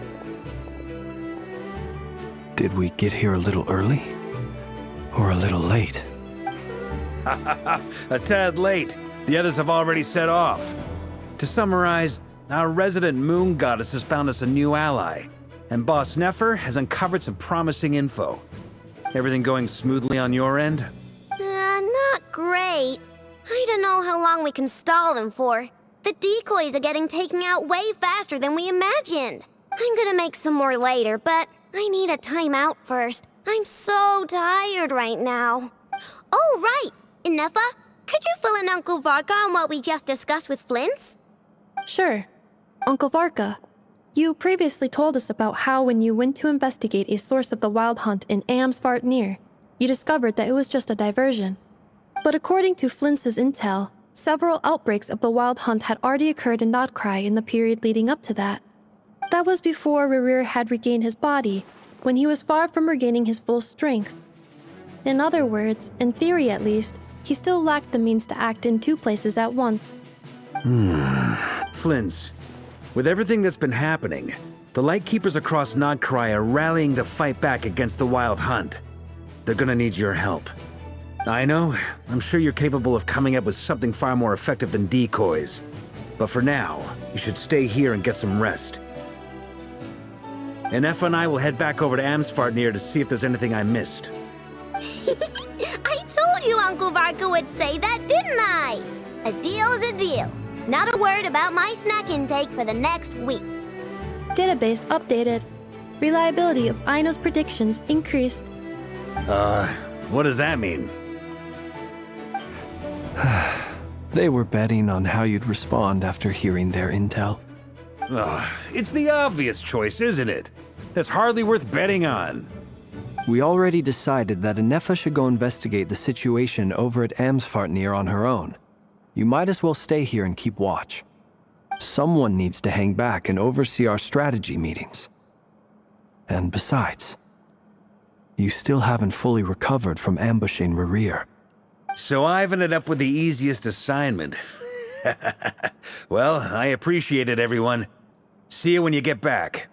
Did we get here a little early? Or a little late? A tad late. The others have already set off. To summarize, our resident moon goddess has found us a new ally, and Boss Nefer has uncovered some promising info. Everything going smoothly on your end? Not great. I don't know how long we can stall them for. The decoys are getting taken out way faster than we imagined. I'm gonna make some more later, but I need a timeout first. I'm so tired right now. Oh, right! Anefa, could you fill in Uncle Varka on what we just discussed with Flint's? Sure. Uncle Varka, you previously told us about how when you went to investigate a source of the Wild Hunt in Amsvartnir, you discovered that it was just a diversion. But according to Flint's intel, several outbreaks of the Wild Hunt had already occurred in Nod-Krai in the period leading up to that. That was before Rerir had regained his body, when he was far from regaining his full strength. In other words, in theory at least, he still lacked the means to act in two places at once. Flint's. With everything that's been happening, the Lightkeepers across Nod-Krai are rallying to fight back against the Wild Hunt. They're gonna need your help. I know, I'm sure you're capable of coming up with something far more effective than decoys. But for now, you should stay here and get some rest. Anefa and I will head back over to Amsvartnir to see if there's anything I missed. I told you Uncle Varka would say that, didn't I? A deal's a deal. Not a word about my snack intake for the next week. Database updated. Reliability of Aino's predictions increased. What does that mean? They were betting on how you'd respond after hearing their intel. It's the obvious choice, isn't it? That's hardly worth betting on. We already decided that Anefa should go investigate the situation over at Amsvartnir on her own. You might as well stay here and keep watch. Someone needs to hang back and oversee our strategy meetings. And besides, you still haven't fully recovered from ambushing Rerir. So I've ended up with the easiest assignment. Well, I appreciate it, everyone. See you when you get back.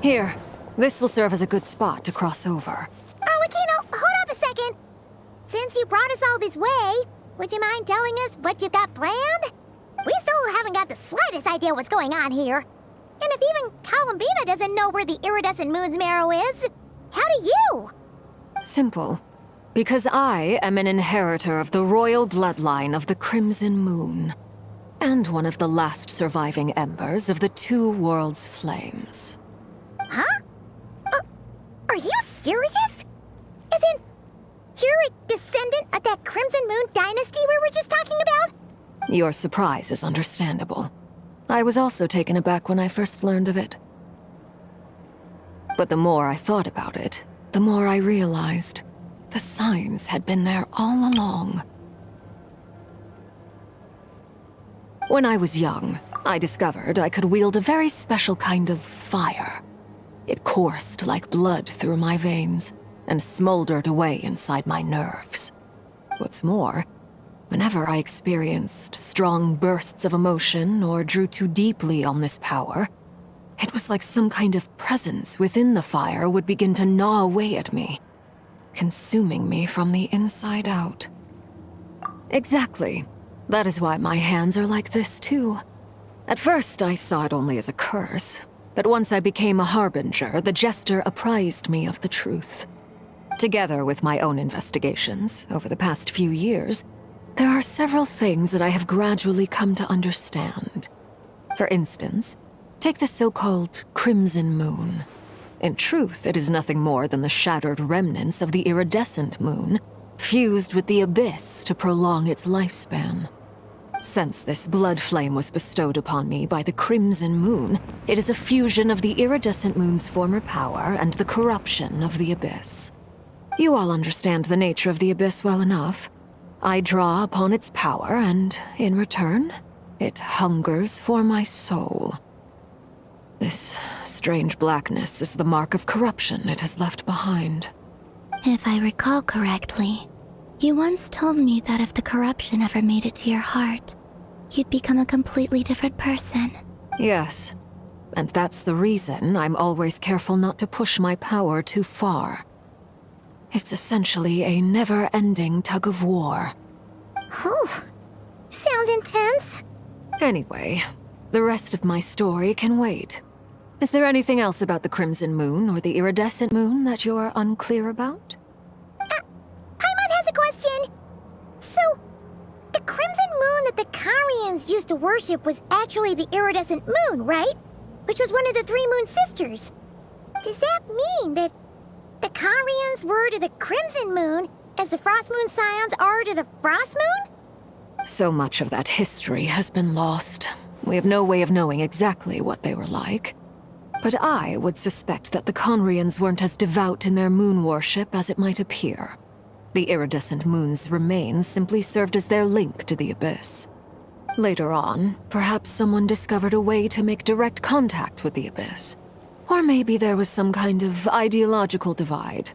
Here, this will serve as a good spot to cross over. Arlecchino, hold up a second. Since you brought us all this way, would you mind telling us what you've got planned? We still haven't got the slightest idea what's going on here. And if even Columbina doesn't know where the iridescent moon's marrow is, how do you? Simple. Because I am an inheritor of the royal bloodline of the Crimson Moon, and one of the last surviving embers of the Two Worlds' flames. Huh? Are you serious? As in, you're a descendant of that Crimson Moon dynasty we were just talking about? Your surprise is understandable. I was also taken aback when I first learned of it. But the more I thought about it, the more I realized. The signs had been there all along. When I was young, I discovered I could wield a very special kind of fire. It coursed like blood through my veins and smoldered away inside my nerves. What's more, whenever I experienced strong bursts of emotion or drew too deeply on this power, it was like some kind of presence within the fire would begin to gnaw away at me, consuming me from the inside out. Exactly. That is why my hands are like this too. At first, I saw it only as a curse, but once I became a harbinger, the jester apprised me of the truth. Together with my own investigations over the past few years, there are several things that I have gradually come to understand. For instance, take the so-called Crimson Moon. In truth, it is nothing more than the shattered remnants of the iridescent moon, fused with the abyss to prolong its lifespan. Since this blood flame was bestowed upon me by the Crimson Moon, it is a fusion of the iridescent moon's former power and the corruption of the abyss. You all understand the nature of the abyss well enough. I draw upon its power, and in return, it hungers for my soul. This strange blackness is the mark of corruption it has left behind. If I recall correctly, you once told me that if the corruption ever made it to your heart, you'd become a completely different person. Yes, and that's the reason I'm always careful not to push my power too far. It's essentially a never-ending tug of war. Oh, sounds intense. Anyway, the rest of my story can wait. Is there anything else about the Crimson Moon or the iridescent moon that you're unclear about? Paimon has a question. So, the Crimson Moon that the Karians used to worship was actually the iridescent moon, right? Which was one of the three moon sisters. Does that mean that the Karians were to the Crimson Moon as the Frost Moon Scions are to the Frost Moon? So much of that history has been lost. We have no way of knowing exactly what they were like. But I would suspect that the Conrians weren't as devout in their moon worship as it might appear. The iridescent moon's remains simply served as their link to the abyss. Later on, perhaps someone discovered a way to make direct contact with the abyss. Or maybe there was some kind of ideological divide.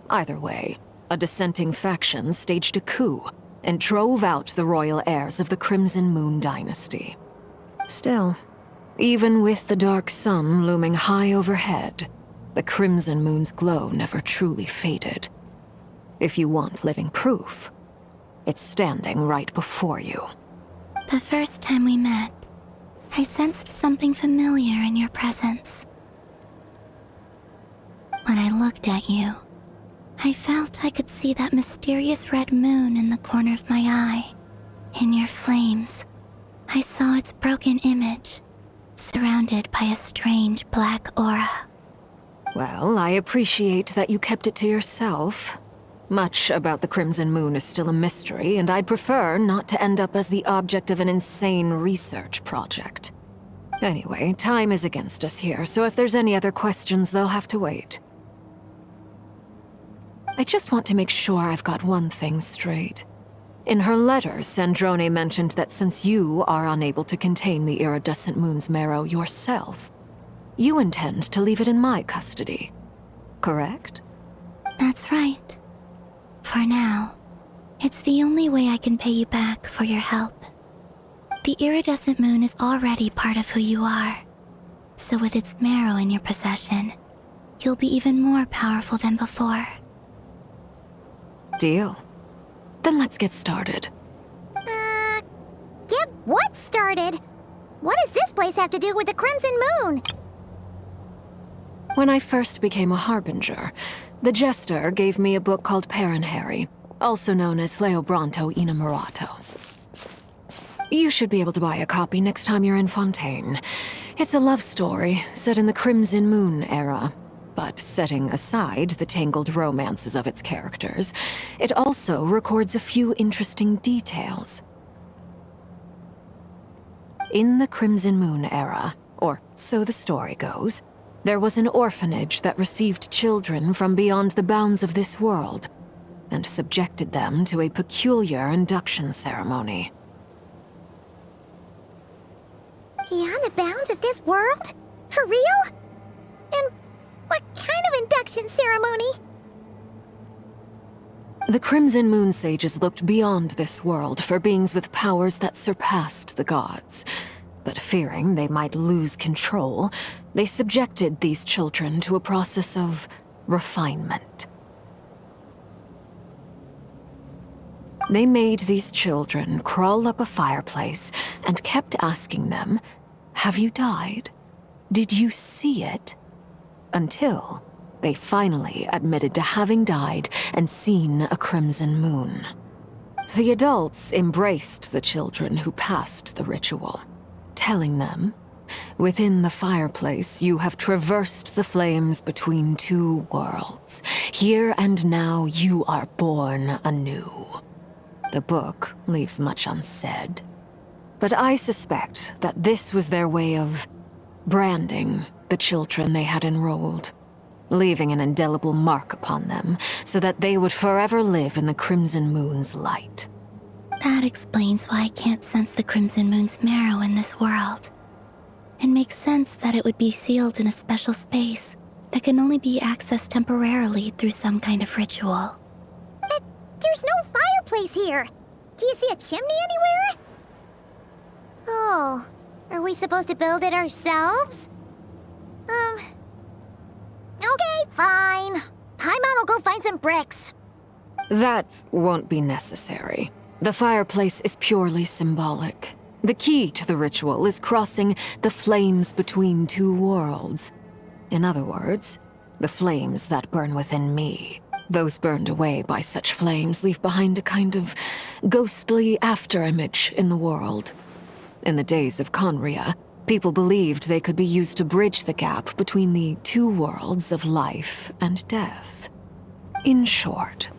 Either way, a dissenting faction staged a coup and drove out the royal heirs of the Crimson Moon dynasty. Still, even with the dark sun looming high overhead, the Crimson Moon's glow never truly faded. If you want living proof, it's standing right before you. The first time we met, I sensed something familiar in your presence. When I looked at you, I felt I could see that mysterious red moon in the corner of my eye. In your flames, I saw its broken image, surrounded by a strange black aura. Well, I appreciate that you kept it to yourself. Much about the Crimson Moon is still a mystery, and I'd prefer not to end up as the object of an insane research project. Anyway, time is against us here, so if there's any other questions, they'll have to wait. I just want to make sure I've got one thing straight. In her letter, Sandrone mentioned that since you are unable to contain the iridescent moon's marrow yourself, you intend to leave it in my custody. Correct? That's right. For now, it's the only way I can pay you back for your help. The iridescent moon is already part of who you are, so with its marrow in your possession, you'll be even more powerful than before. Deal. Then let's get started. Get what started? What does this place have to do with the Crimson Moon? When I first became a harbinger, the Jester gave me a book called Parenheri, also known as Leobranto Innamorato. You should be able to buy a copy next time you're in Fontaine. It's a love story set in the Crimson Moon era, but setting aside the tangled romances of its characters, it also records a few interesting details. In the Crimson Moon era, or so the story goes, there was an orphanage that received children from beyond the bounds of this world. and subjected them to a peculiar induction ceremony. Beyond the bounds of this world? For real? And what kind of induction ceremony? The Crimson Moon Sages looked beyond this world for beings with powers that surpassed the gods. But fearing they might lose control, they subjected these children to a process of refinement. They made these children crawl up a fireplace and kept asking them, "Have you died? Did you see it?" Until they finally admitted to having died and seen a crimson moon. The adults embraced the children who passed the ritual, telling them, "Within the fireplace, you have traversed the flames between two worlds. Here and now, you are born anew." The book leaves much unsaid, but I suspect that this was their way of branding the children they had enrolled, leaving an indelible mark upon them so that they would forever live in the Crimson Moon's light. That explains why I can't sense the Crimson Moon's marrow in this world. It makes sense that it would be sealed in a special space that can only be accessed temporarily through some kind of ritual. But there's no fireplace here. Do you see a chimney anywhere? Oh, are we supposed to build it ourselves? Okay, fine. Paimon will go find some bricks. That won't be necessary. The fireplace is purely symbolic. The key to the ritual is crossing the flames between two worlds. In other words, the flames that burn within me. Those burned away by such flames leave behind a kind of ghostly afterimage in the world. In the days of Conria, people believed they could be used to bridge the gap between the two worlds of life and death. In short,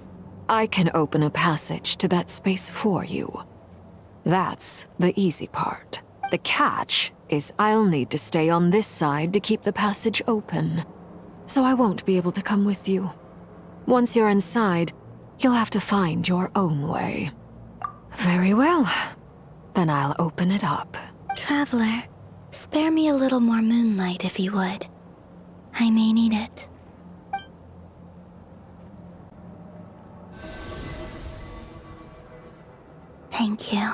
I can open a passage to that space for you. That's the easy part. The catch is I'll need to stay on this side to keep the passage open, so I won't be able to come with you. Once you're inside, you'll have to find your own way. Very well. Then I'll open it up. Traveler, spare me a little more moonlight if you would. I may need it. Thank you.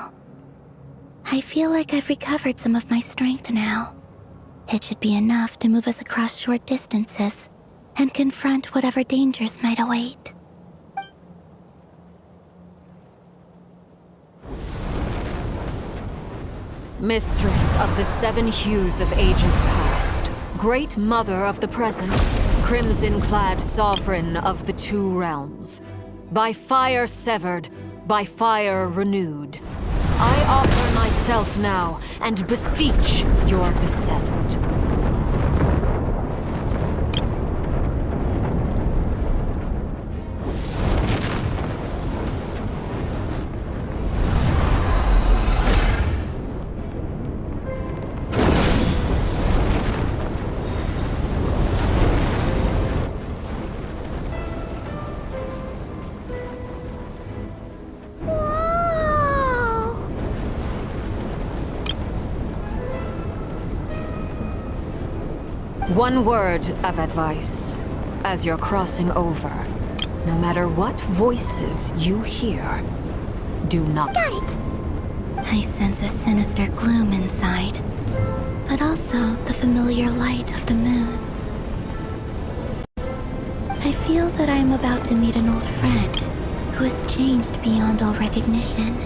I feel like I've recovered some of my strength now. It should be enough to move us across short distances and confront whatever dangers might await. Mistress of the seven hues of ages past, great mother of the present, crimson-clad sovereign of the two realms, by fire severed, by fire renewed, I offer myself now and beseech your descent. One word of advice. As you're crossing over, no matter what voices you hear, do not... Got it! I sense a sinister gloom inside, but also the familiar light of the moon. I feel that I am about to meet an old friend who has changed beyond all recognition.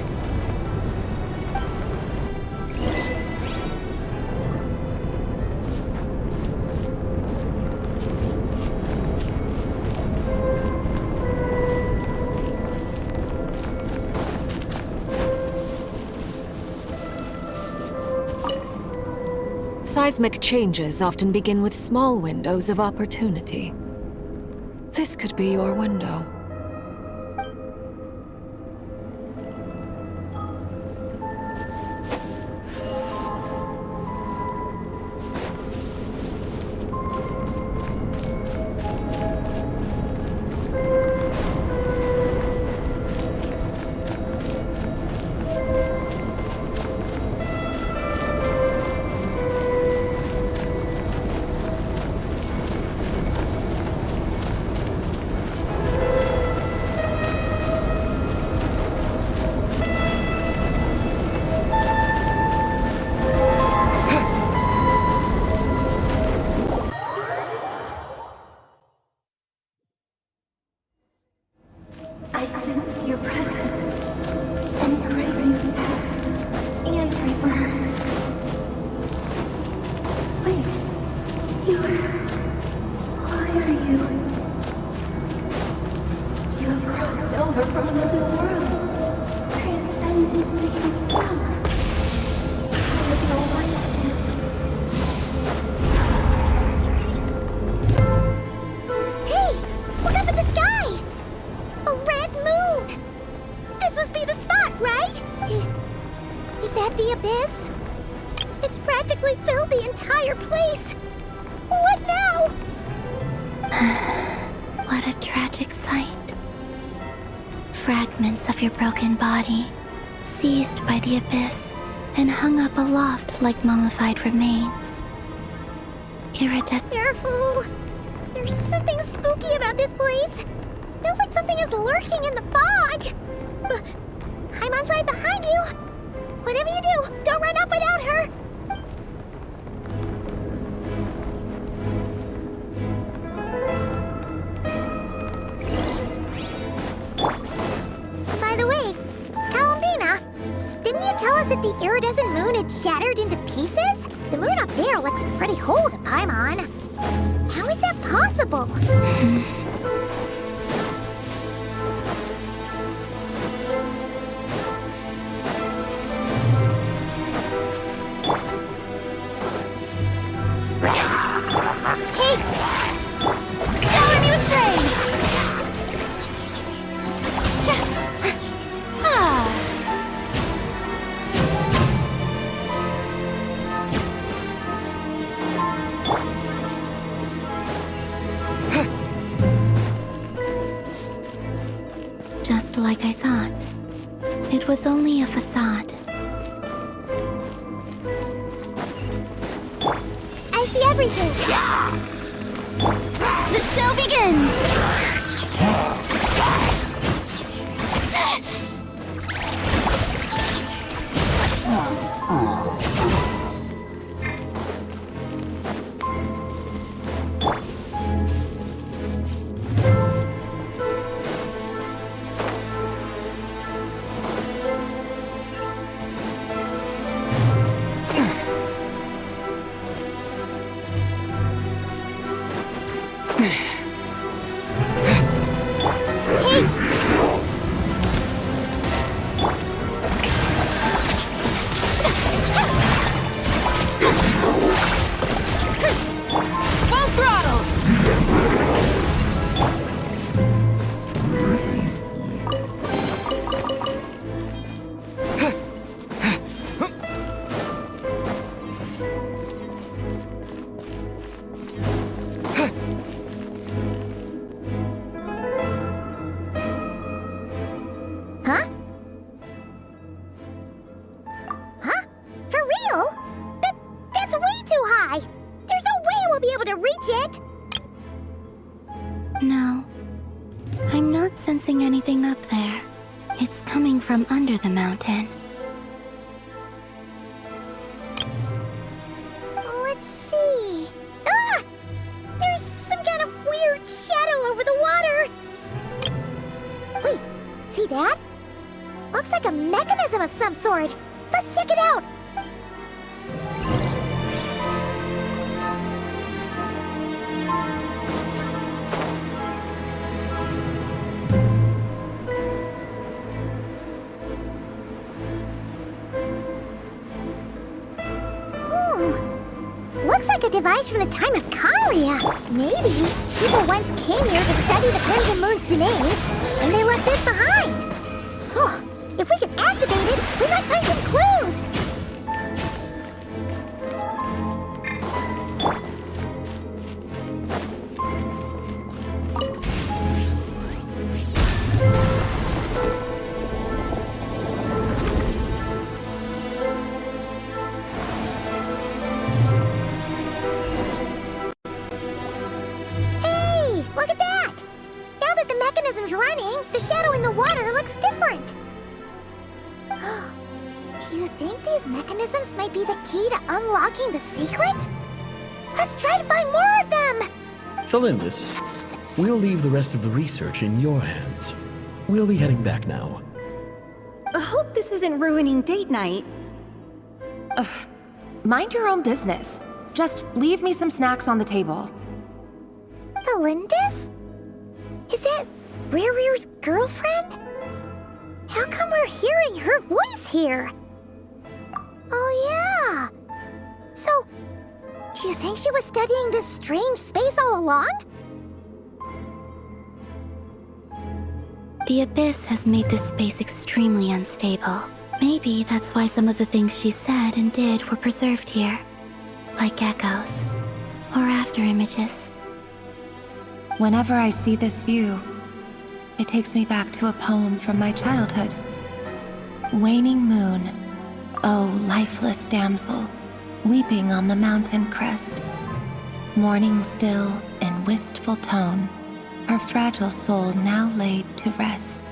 Seismic changes often begin with small windows of opportunity. This could be your window. Why are you? You have crossed over from another world, transcended fate itself. I have no right to. Hey! Look up at the sky! A red moon! This must be the spot, right? Is that the abyss? It's practically filled the entire place. What now? What a tragic sight. Fragments of your broken body, seized by the abyss, and hung up aloft like mummified remains. Careful! There's something spooky about this place. Feels like something is lurking in the fog. Paimon's right behind you. Whatever you do, don't run off without her. By the way, Columbina, didn't you tell us that the iridescent moon had shattered into pieces? The moon up there looks pretty whole to Paimon. How is that possible? Shower me with praise! Just like I thought. It was only a facade. I see everything. The show begins! No. I'm not sensing anything up there. It's coming from under the mountain. Let's see. Ah! There's some kind of weird shadow over the water. Wait, see that? Looks like a mechanism of some sort. Let's check it out. Looks like a device from the time of Kalia. Maybe people once came here to study the Crimson Moon's domain, and they left this behind. Oh, if we can activate it, we might find some clues. Look at that! Now that the mechanism's running, the shadow in the water looks different. Do you think these mechanisms might be the key to unlocking the secret? Let's try to find more of them! Thalindis, we'll leave the rest of the research in your hands. We'll be heading back now. I hope this isn't ruining date night. Ugh. Mind your own business. just leave me some snacks on the table. Felindis? Is that Rerear's girlfriend? How come we're hearing her voice here? Oh yeah. So, do you think she was studying this strange space all along? The Abyss has made this space extremely unstable. Maybe that's why some of the things she said and did were preserved here. Like echoes. Or after images. Whenever I see this view, it takes me back to a poem from my childhood. Waning moon, oh lifeless damsel, weeping on the mountain crest. Mourning still in wistful tone, her fragile soul now laid to rest.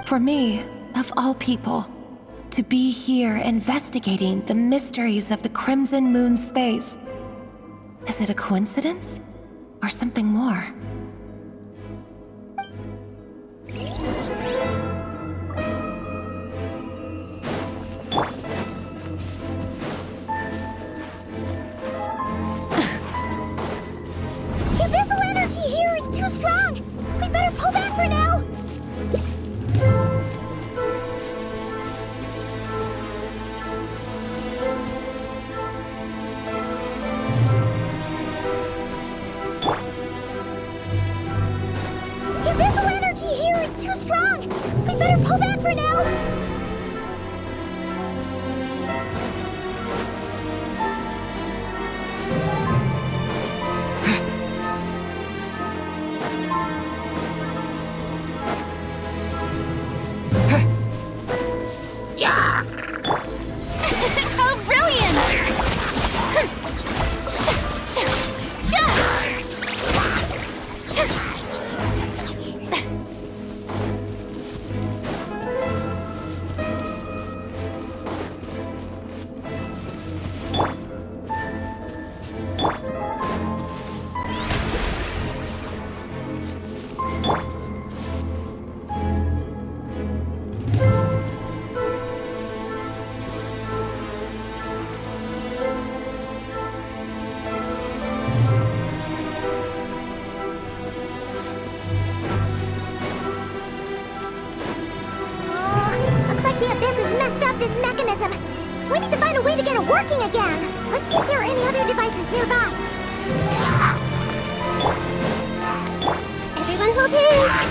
For me, of all people, to be here investigating the mysteries of the Crimson Moon space. Is it a coincidence? Or something more? The abyssal energy here is too strong! We better pull back for now! The abyssal energy here is too strong! We better pull back for now! How brilliant! Looks like the Abyss has messed up this mechanism. We need to find a way to get it working again. Let's see if there are any other devices nearby. Everyone hold hands.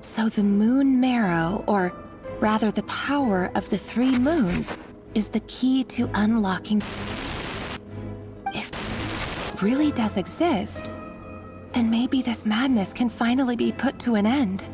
So the moon marrow, or rather the power of the 3 moons, is the key to unlocking. If it really does exist, then maybe this madness can finally be put to an end.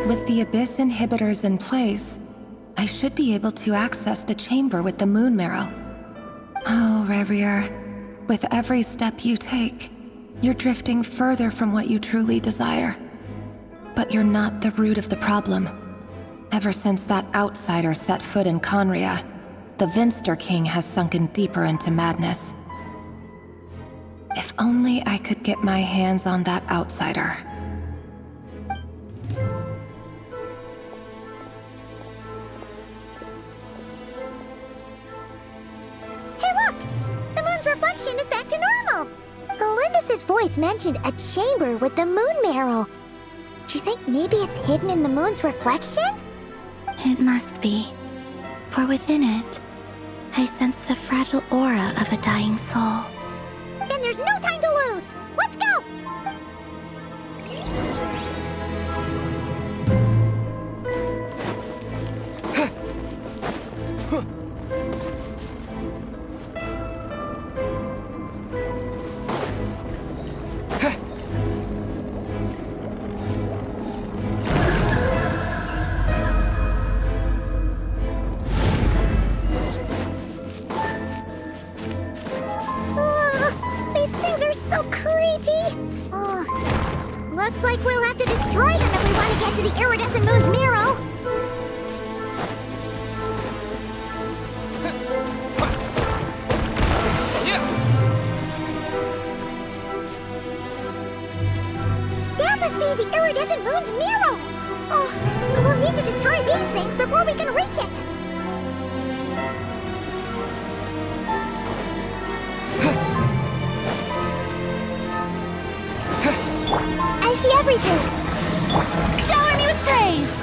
With the Abyss inhibitors in place, I should be able to access the chamber with the Moon Marrow. Oh, Rerir, with every step you take, you're drifting further from what you truly desire. But you're not the root of the problem. Ever since that outsider set foot in Conria, the Vinster King has sunken deeper into madness. If only I could get my hands on that outsider. Hey look! The moon's reflection is back to normal! Elendis' voice mentioned a chamber with the Moon Marrow. Do you think maybe it's hidden in the moon's reflection? It must be. For within it, I sense the fragile aura of a dying soul. Then there's no time to lose! Let's go! Looks like we'll have to destroy them if we want to get to the iridescent moon's marrow. That must be the iridescent moon's marrow. Oh, but we'll need to destroy these things before we can reach it. I see everything! Shower me with praise!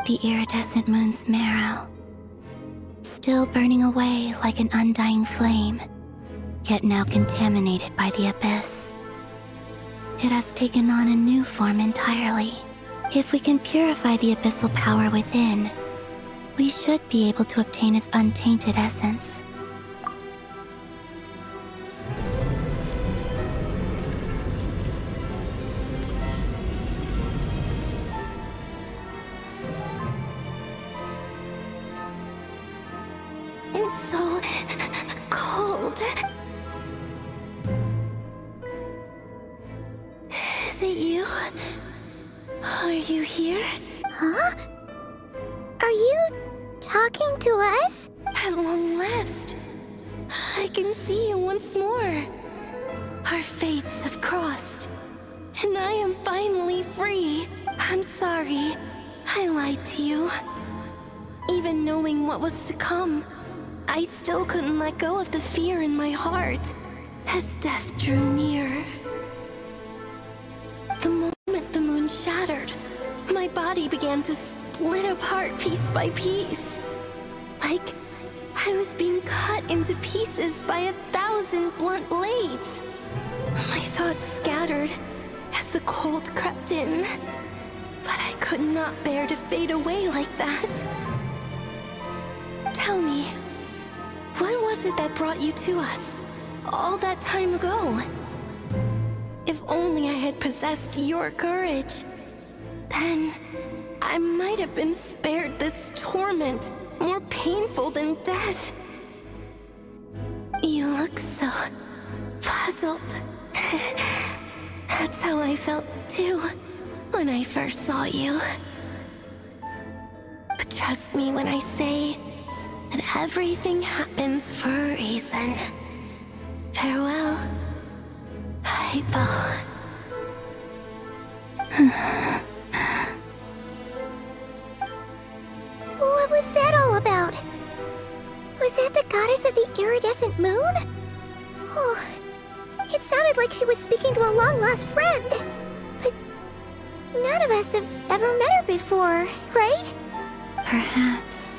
The iridescent moon's marrow, still burning away like an undying flame, yet now contaminated by the abyss. It has taken on a new form entirely. If we can purify the abyssal power within, we should be able to obtain its untainted essence. It's so cold. Is it you? Are you here? Huh? Are you talking to us? At long last, I can see you once more. Our fates have crossed, and I am finally free. I'm sorry, I lied to you. Even knowing what was to come, I still couldn't let go of the fear in my heart as death drew near. The moment the moon shattered, my body began to split apart piece by piece. Like I was being cut into pieces by 1,000 blunt blades. My thoughts scattered as the cold crept in, but I could not bear to fade away like that. Tell me, what was it that brought you to us all that time ago? If only I had possessed your courage, then I might have been spared this torment more painful than death. You look so puzzled. That's how I felt too when I first saw you. But trust me when I say that everything happens for a reason. Farewell, Hypo. What was that all about? Was that the goddess of the iridescent moon? Oh, it sounded like she was speaking to a long-lost friend. But none of us have ever met her before, right? Perhaps.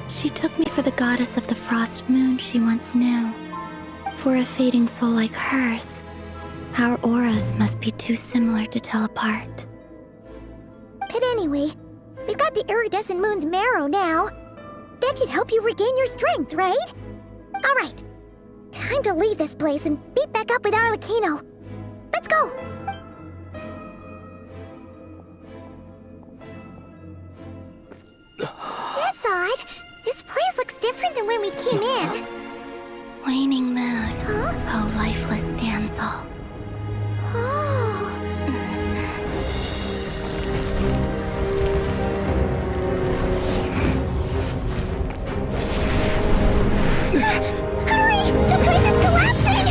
She took me for the goddess of the frost moon she once knew. For a fading soul like hers, our auras must be too similar to tell apart. But anyway, we've got the iridescent moon's marrow now. That should help you regain your strength, right? Alright, time to leave this place and meet back up with Arlecchino. Let's go! That's odd. This place looks different than when we came in. Waning moon, Huh? oh lifeless damsel. Oh. Hurry! The place is collapsing!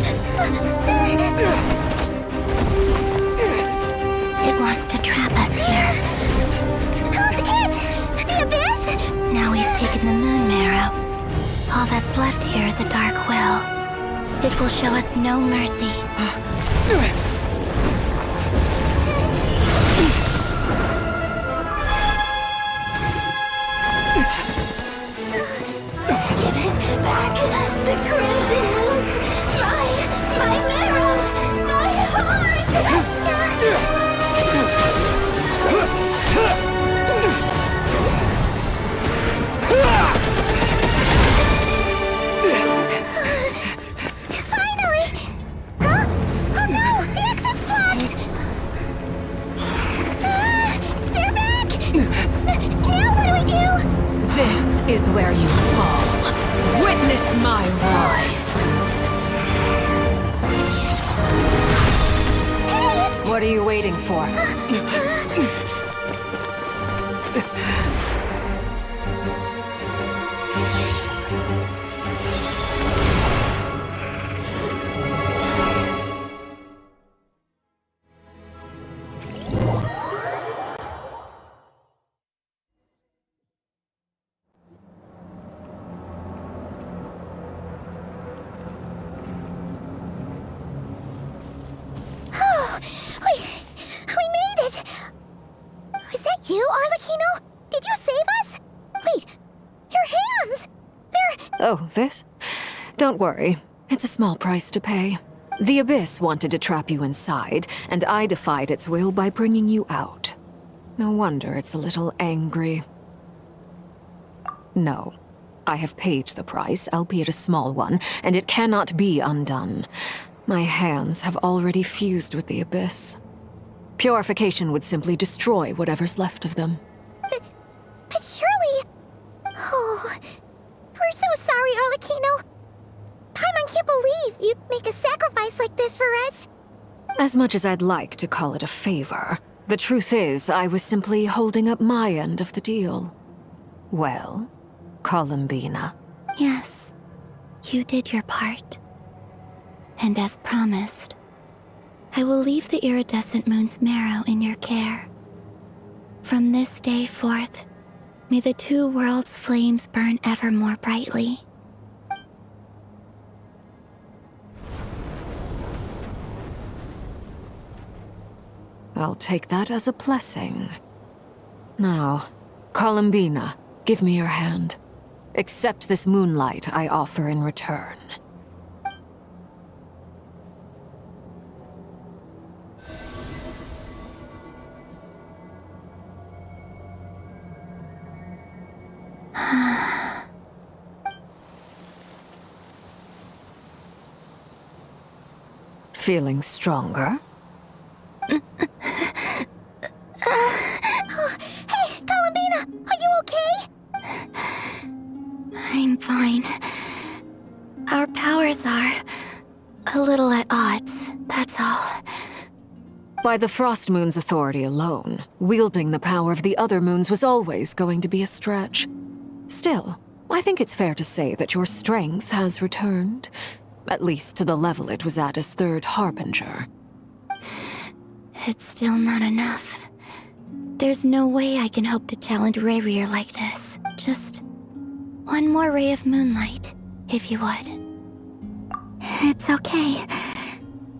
It wants to trap us here. Who's it? The Abyss? Now we've taken the moon marrow. All that's left here is a dark will. It will show us no mercy. Give it back! The crimson moons! My marrow! My heart! Finally! Huh? Oh no! The exit's blocked! They're back! Now what do we do? This is where you fall. Witness my rise. Hey, What are you waiting for? Oh, we made it! Was that you, Arlecchino? Did you save us? Wait, your hands! They're... Oh, this? Don't worry. It's a small price to pay. The Abyss wanted to trap you inside, and I defied its will by bringing you out. No wonder it's a little angry. No. I have paid the price, albeit a small one, and it cannot be undone. My hands have already fused with the Abyss. Purification would simply destroy whatever's left of them. But surely... Oh... We're so sorry, Arlecchino. Paimon can't believe you'd make a sacrifice like this for us. As much as I'd like to call it a favor, the truth is I was simply holding up my end of the deal. Well, Columbina. Yes, you did your part. And as promised, I will leave the iridescent moon's marrow in your care. From this day forth, may the two worlds' flames burn ever more brightly. I'll take that as a blessing. Now, Columbina, give me your hand. Accept this moonlight I offer in return. Feeling stronger? Hey, Columbina, are you okay? I'm fine. Our powers are a little at odds, that's all. By the Frost Moon's authority alone, wielding the power of the other moons was always going to be a stretch. Still, I think it's fair to say that your strength has returned, at least to the level it was at as Third Harbinger. It's still not enough. There's no way I can hope to challenge Rayrear like this. Just one more ray of moonlight, if you would. It's okay.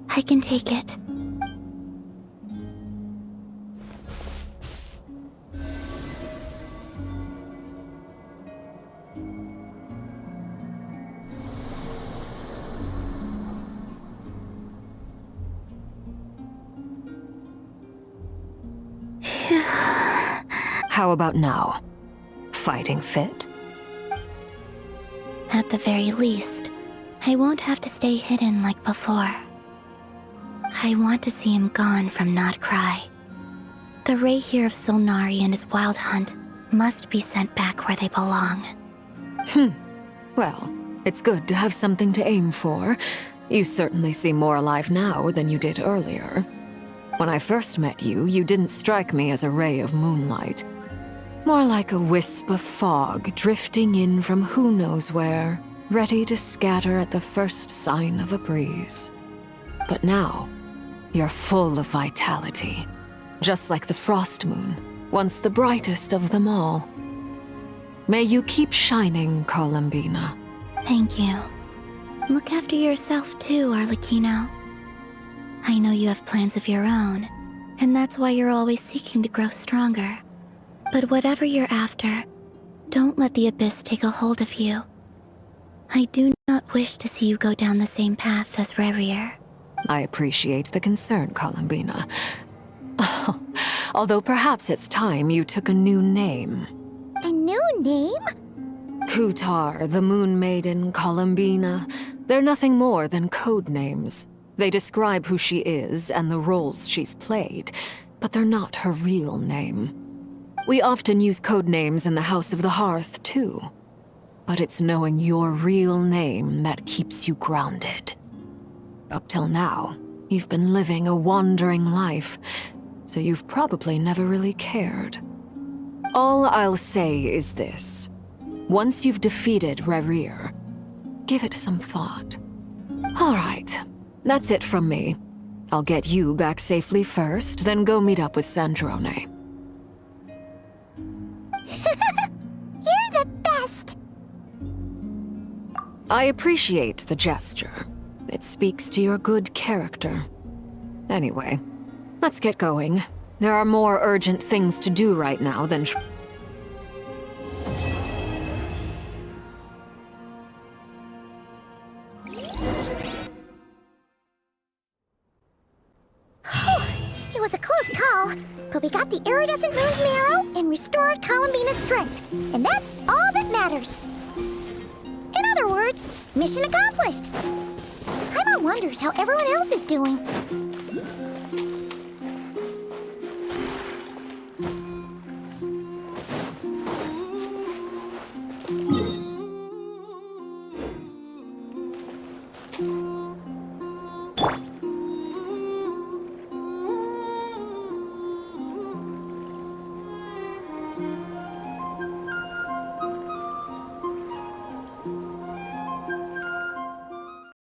I can take it. How about now? Fighting fit? At the very least, I won't have to stay hidden like before. I want to see him gone from Nod-Krai. The Rayhear of Solnari and his wild hunt must be sent back where they belong. Well, it's good to have something to aim for. You certainly seem more alive now than you did earlier. When I first met you, you didn't strike me as a ray of moonlight. More like a wisp of fog drifting in from who knows where, ready to scatter at the first sign of a breeze. But now, you're full of vitality, just like the Frost Moon, once the brightest of them all. May you keep shining, Columbina. Thank you. Look after yourself too, Arlecchino. I know you have plans of your own, and that's why you're always seeking to grow stronger. But whatever you're after, don't let the Abyss take a hold of you. I do not wish to see you go down the same path as Rayrear. I appreciate the concern, Columbina. Although perhaps it's time you took a new name. A new name? Kutar, the Moon Maiden, Columbina. They're nothing more than code names. They describe who she is and the roles she's played, but they're not her real name. We often use code names in the House of the Hearth, too. But it's knowing your real name that keeps you grounded. Up till now, you've been living a wandering life, so you've probably never really cared. All I'll say is this. Once you've defeated Rayrear, give it some thought. All right, that's it from me. I'll get you back safely first, then go meet up with Sandrone. You're the best! I appreciate the gesture. It speaks to your good character. Anyway, let's get going. There are more urgent things to do right now than It was a close call, but we got the iridescent moon's marrow and restored Columbina's strength, and that's all that matters. In other words, mission accomplished. Paimon wonders how everyone else is doing.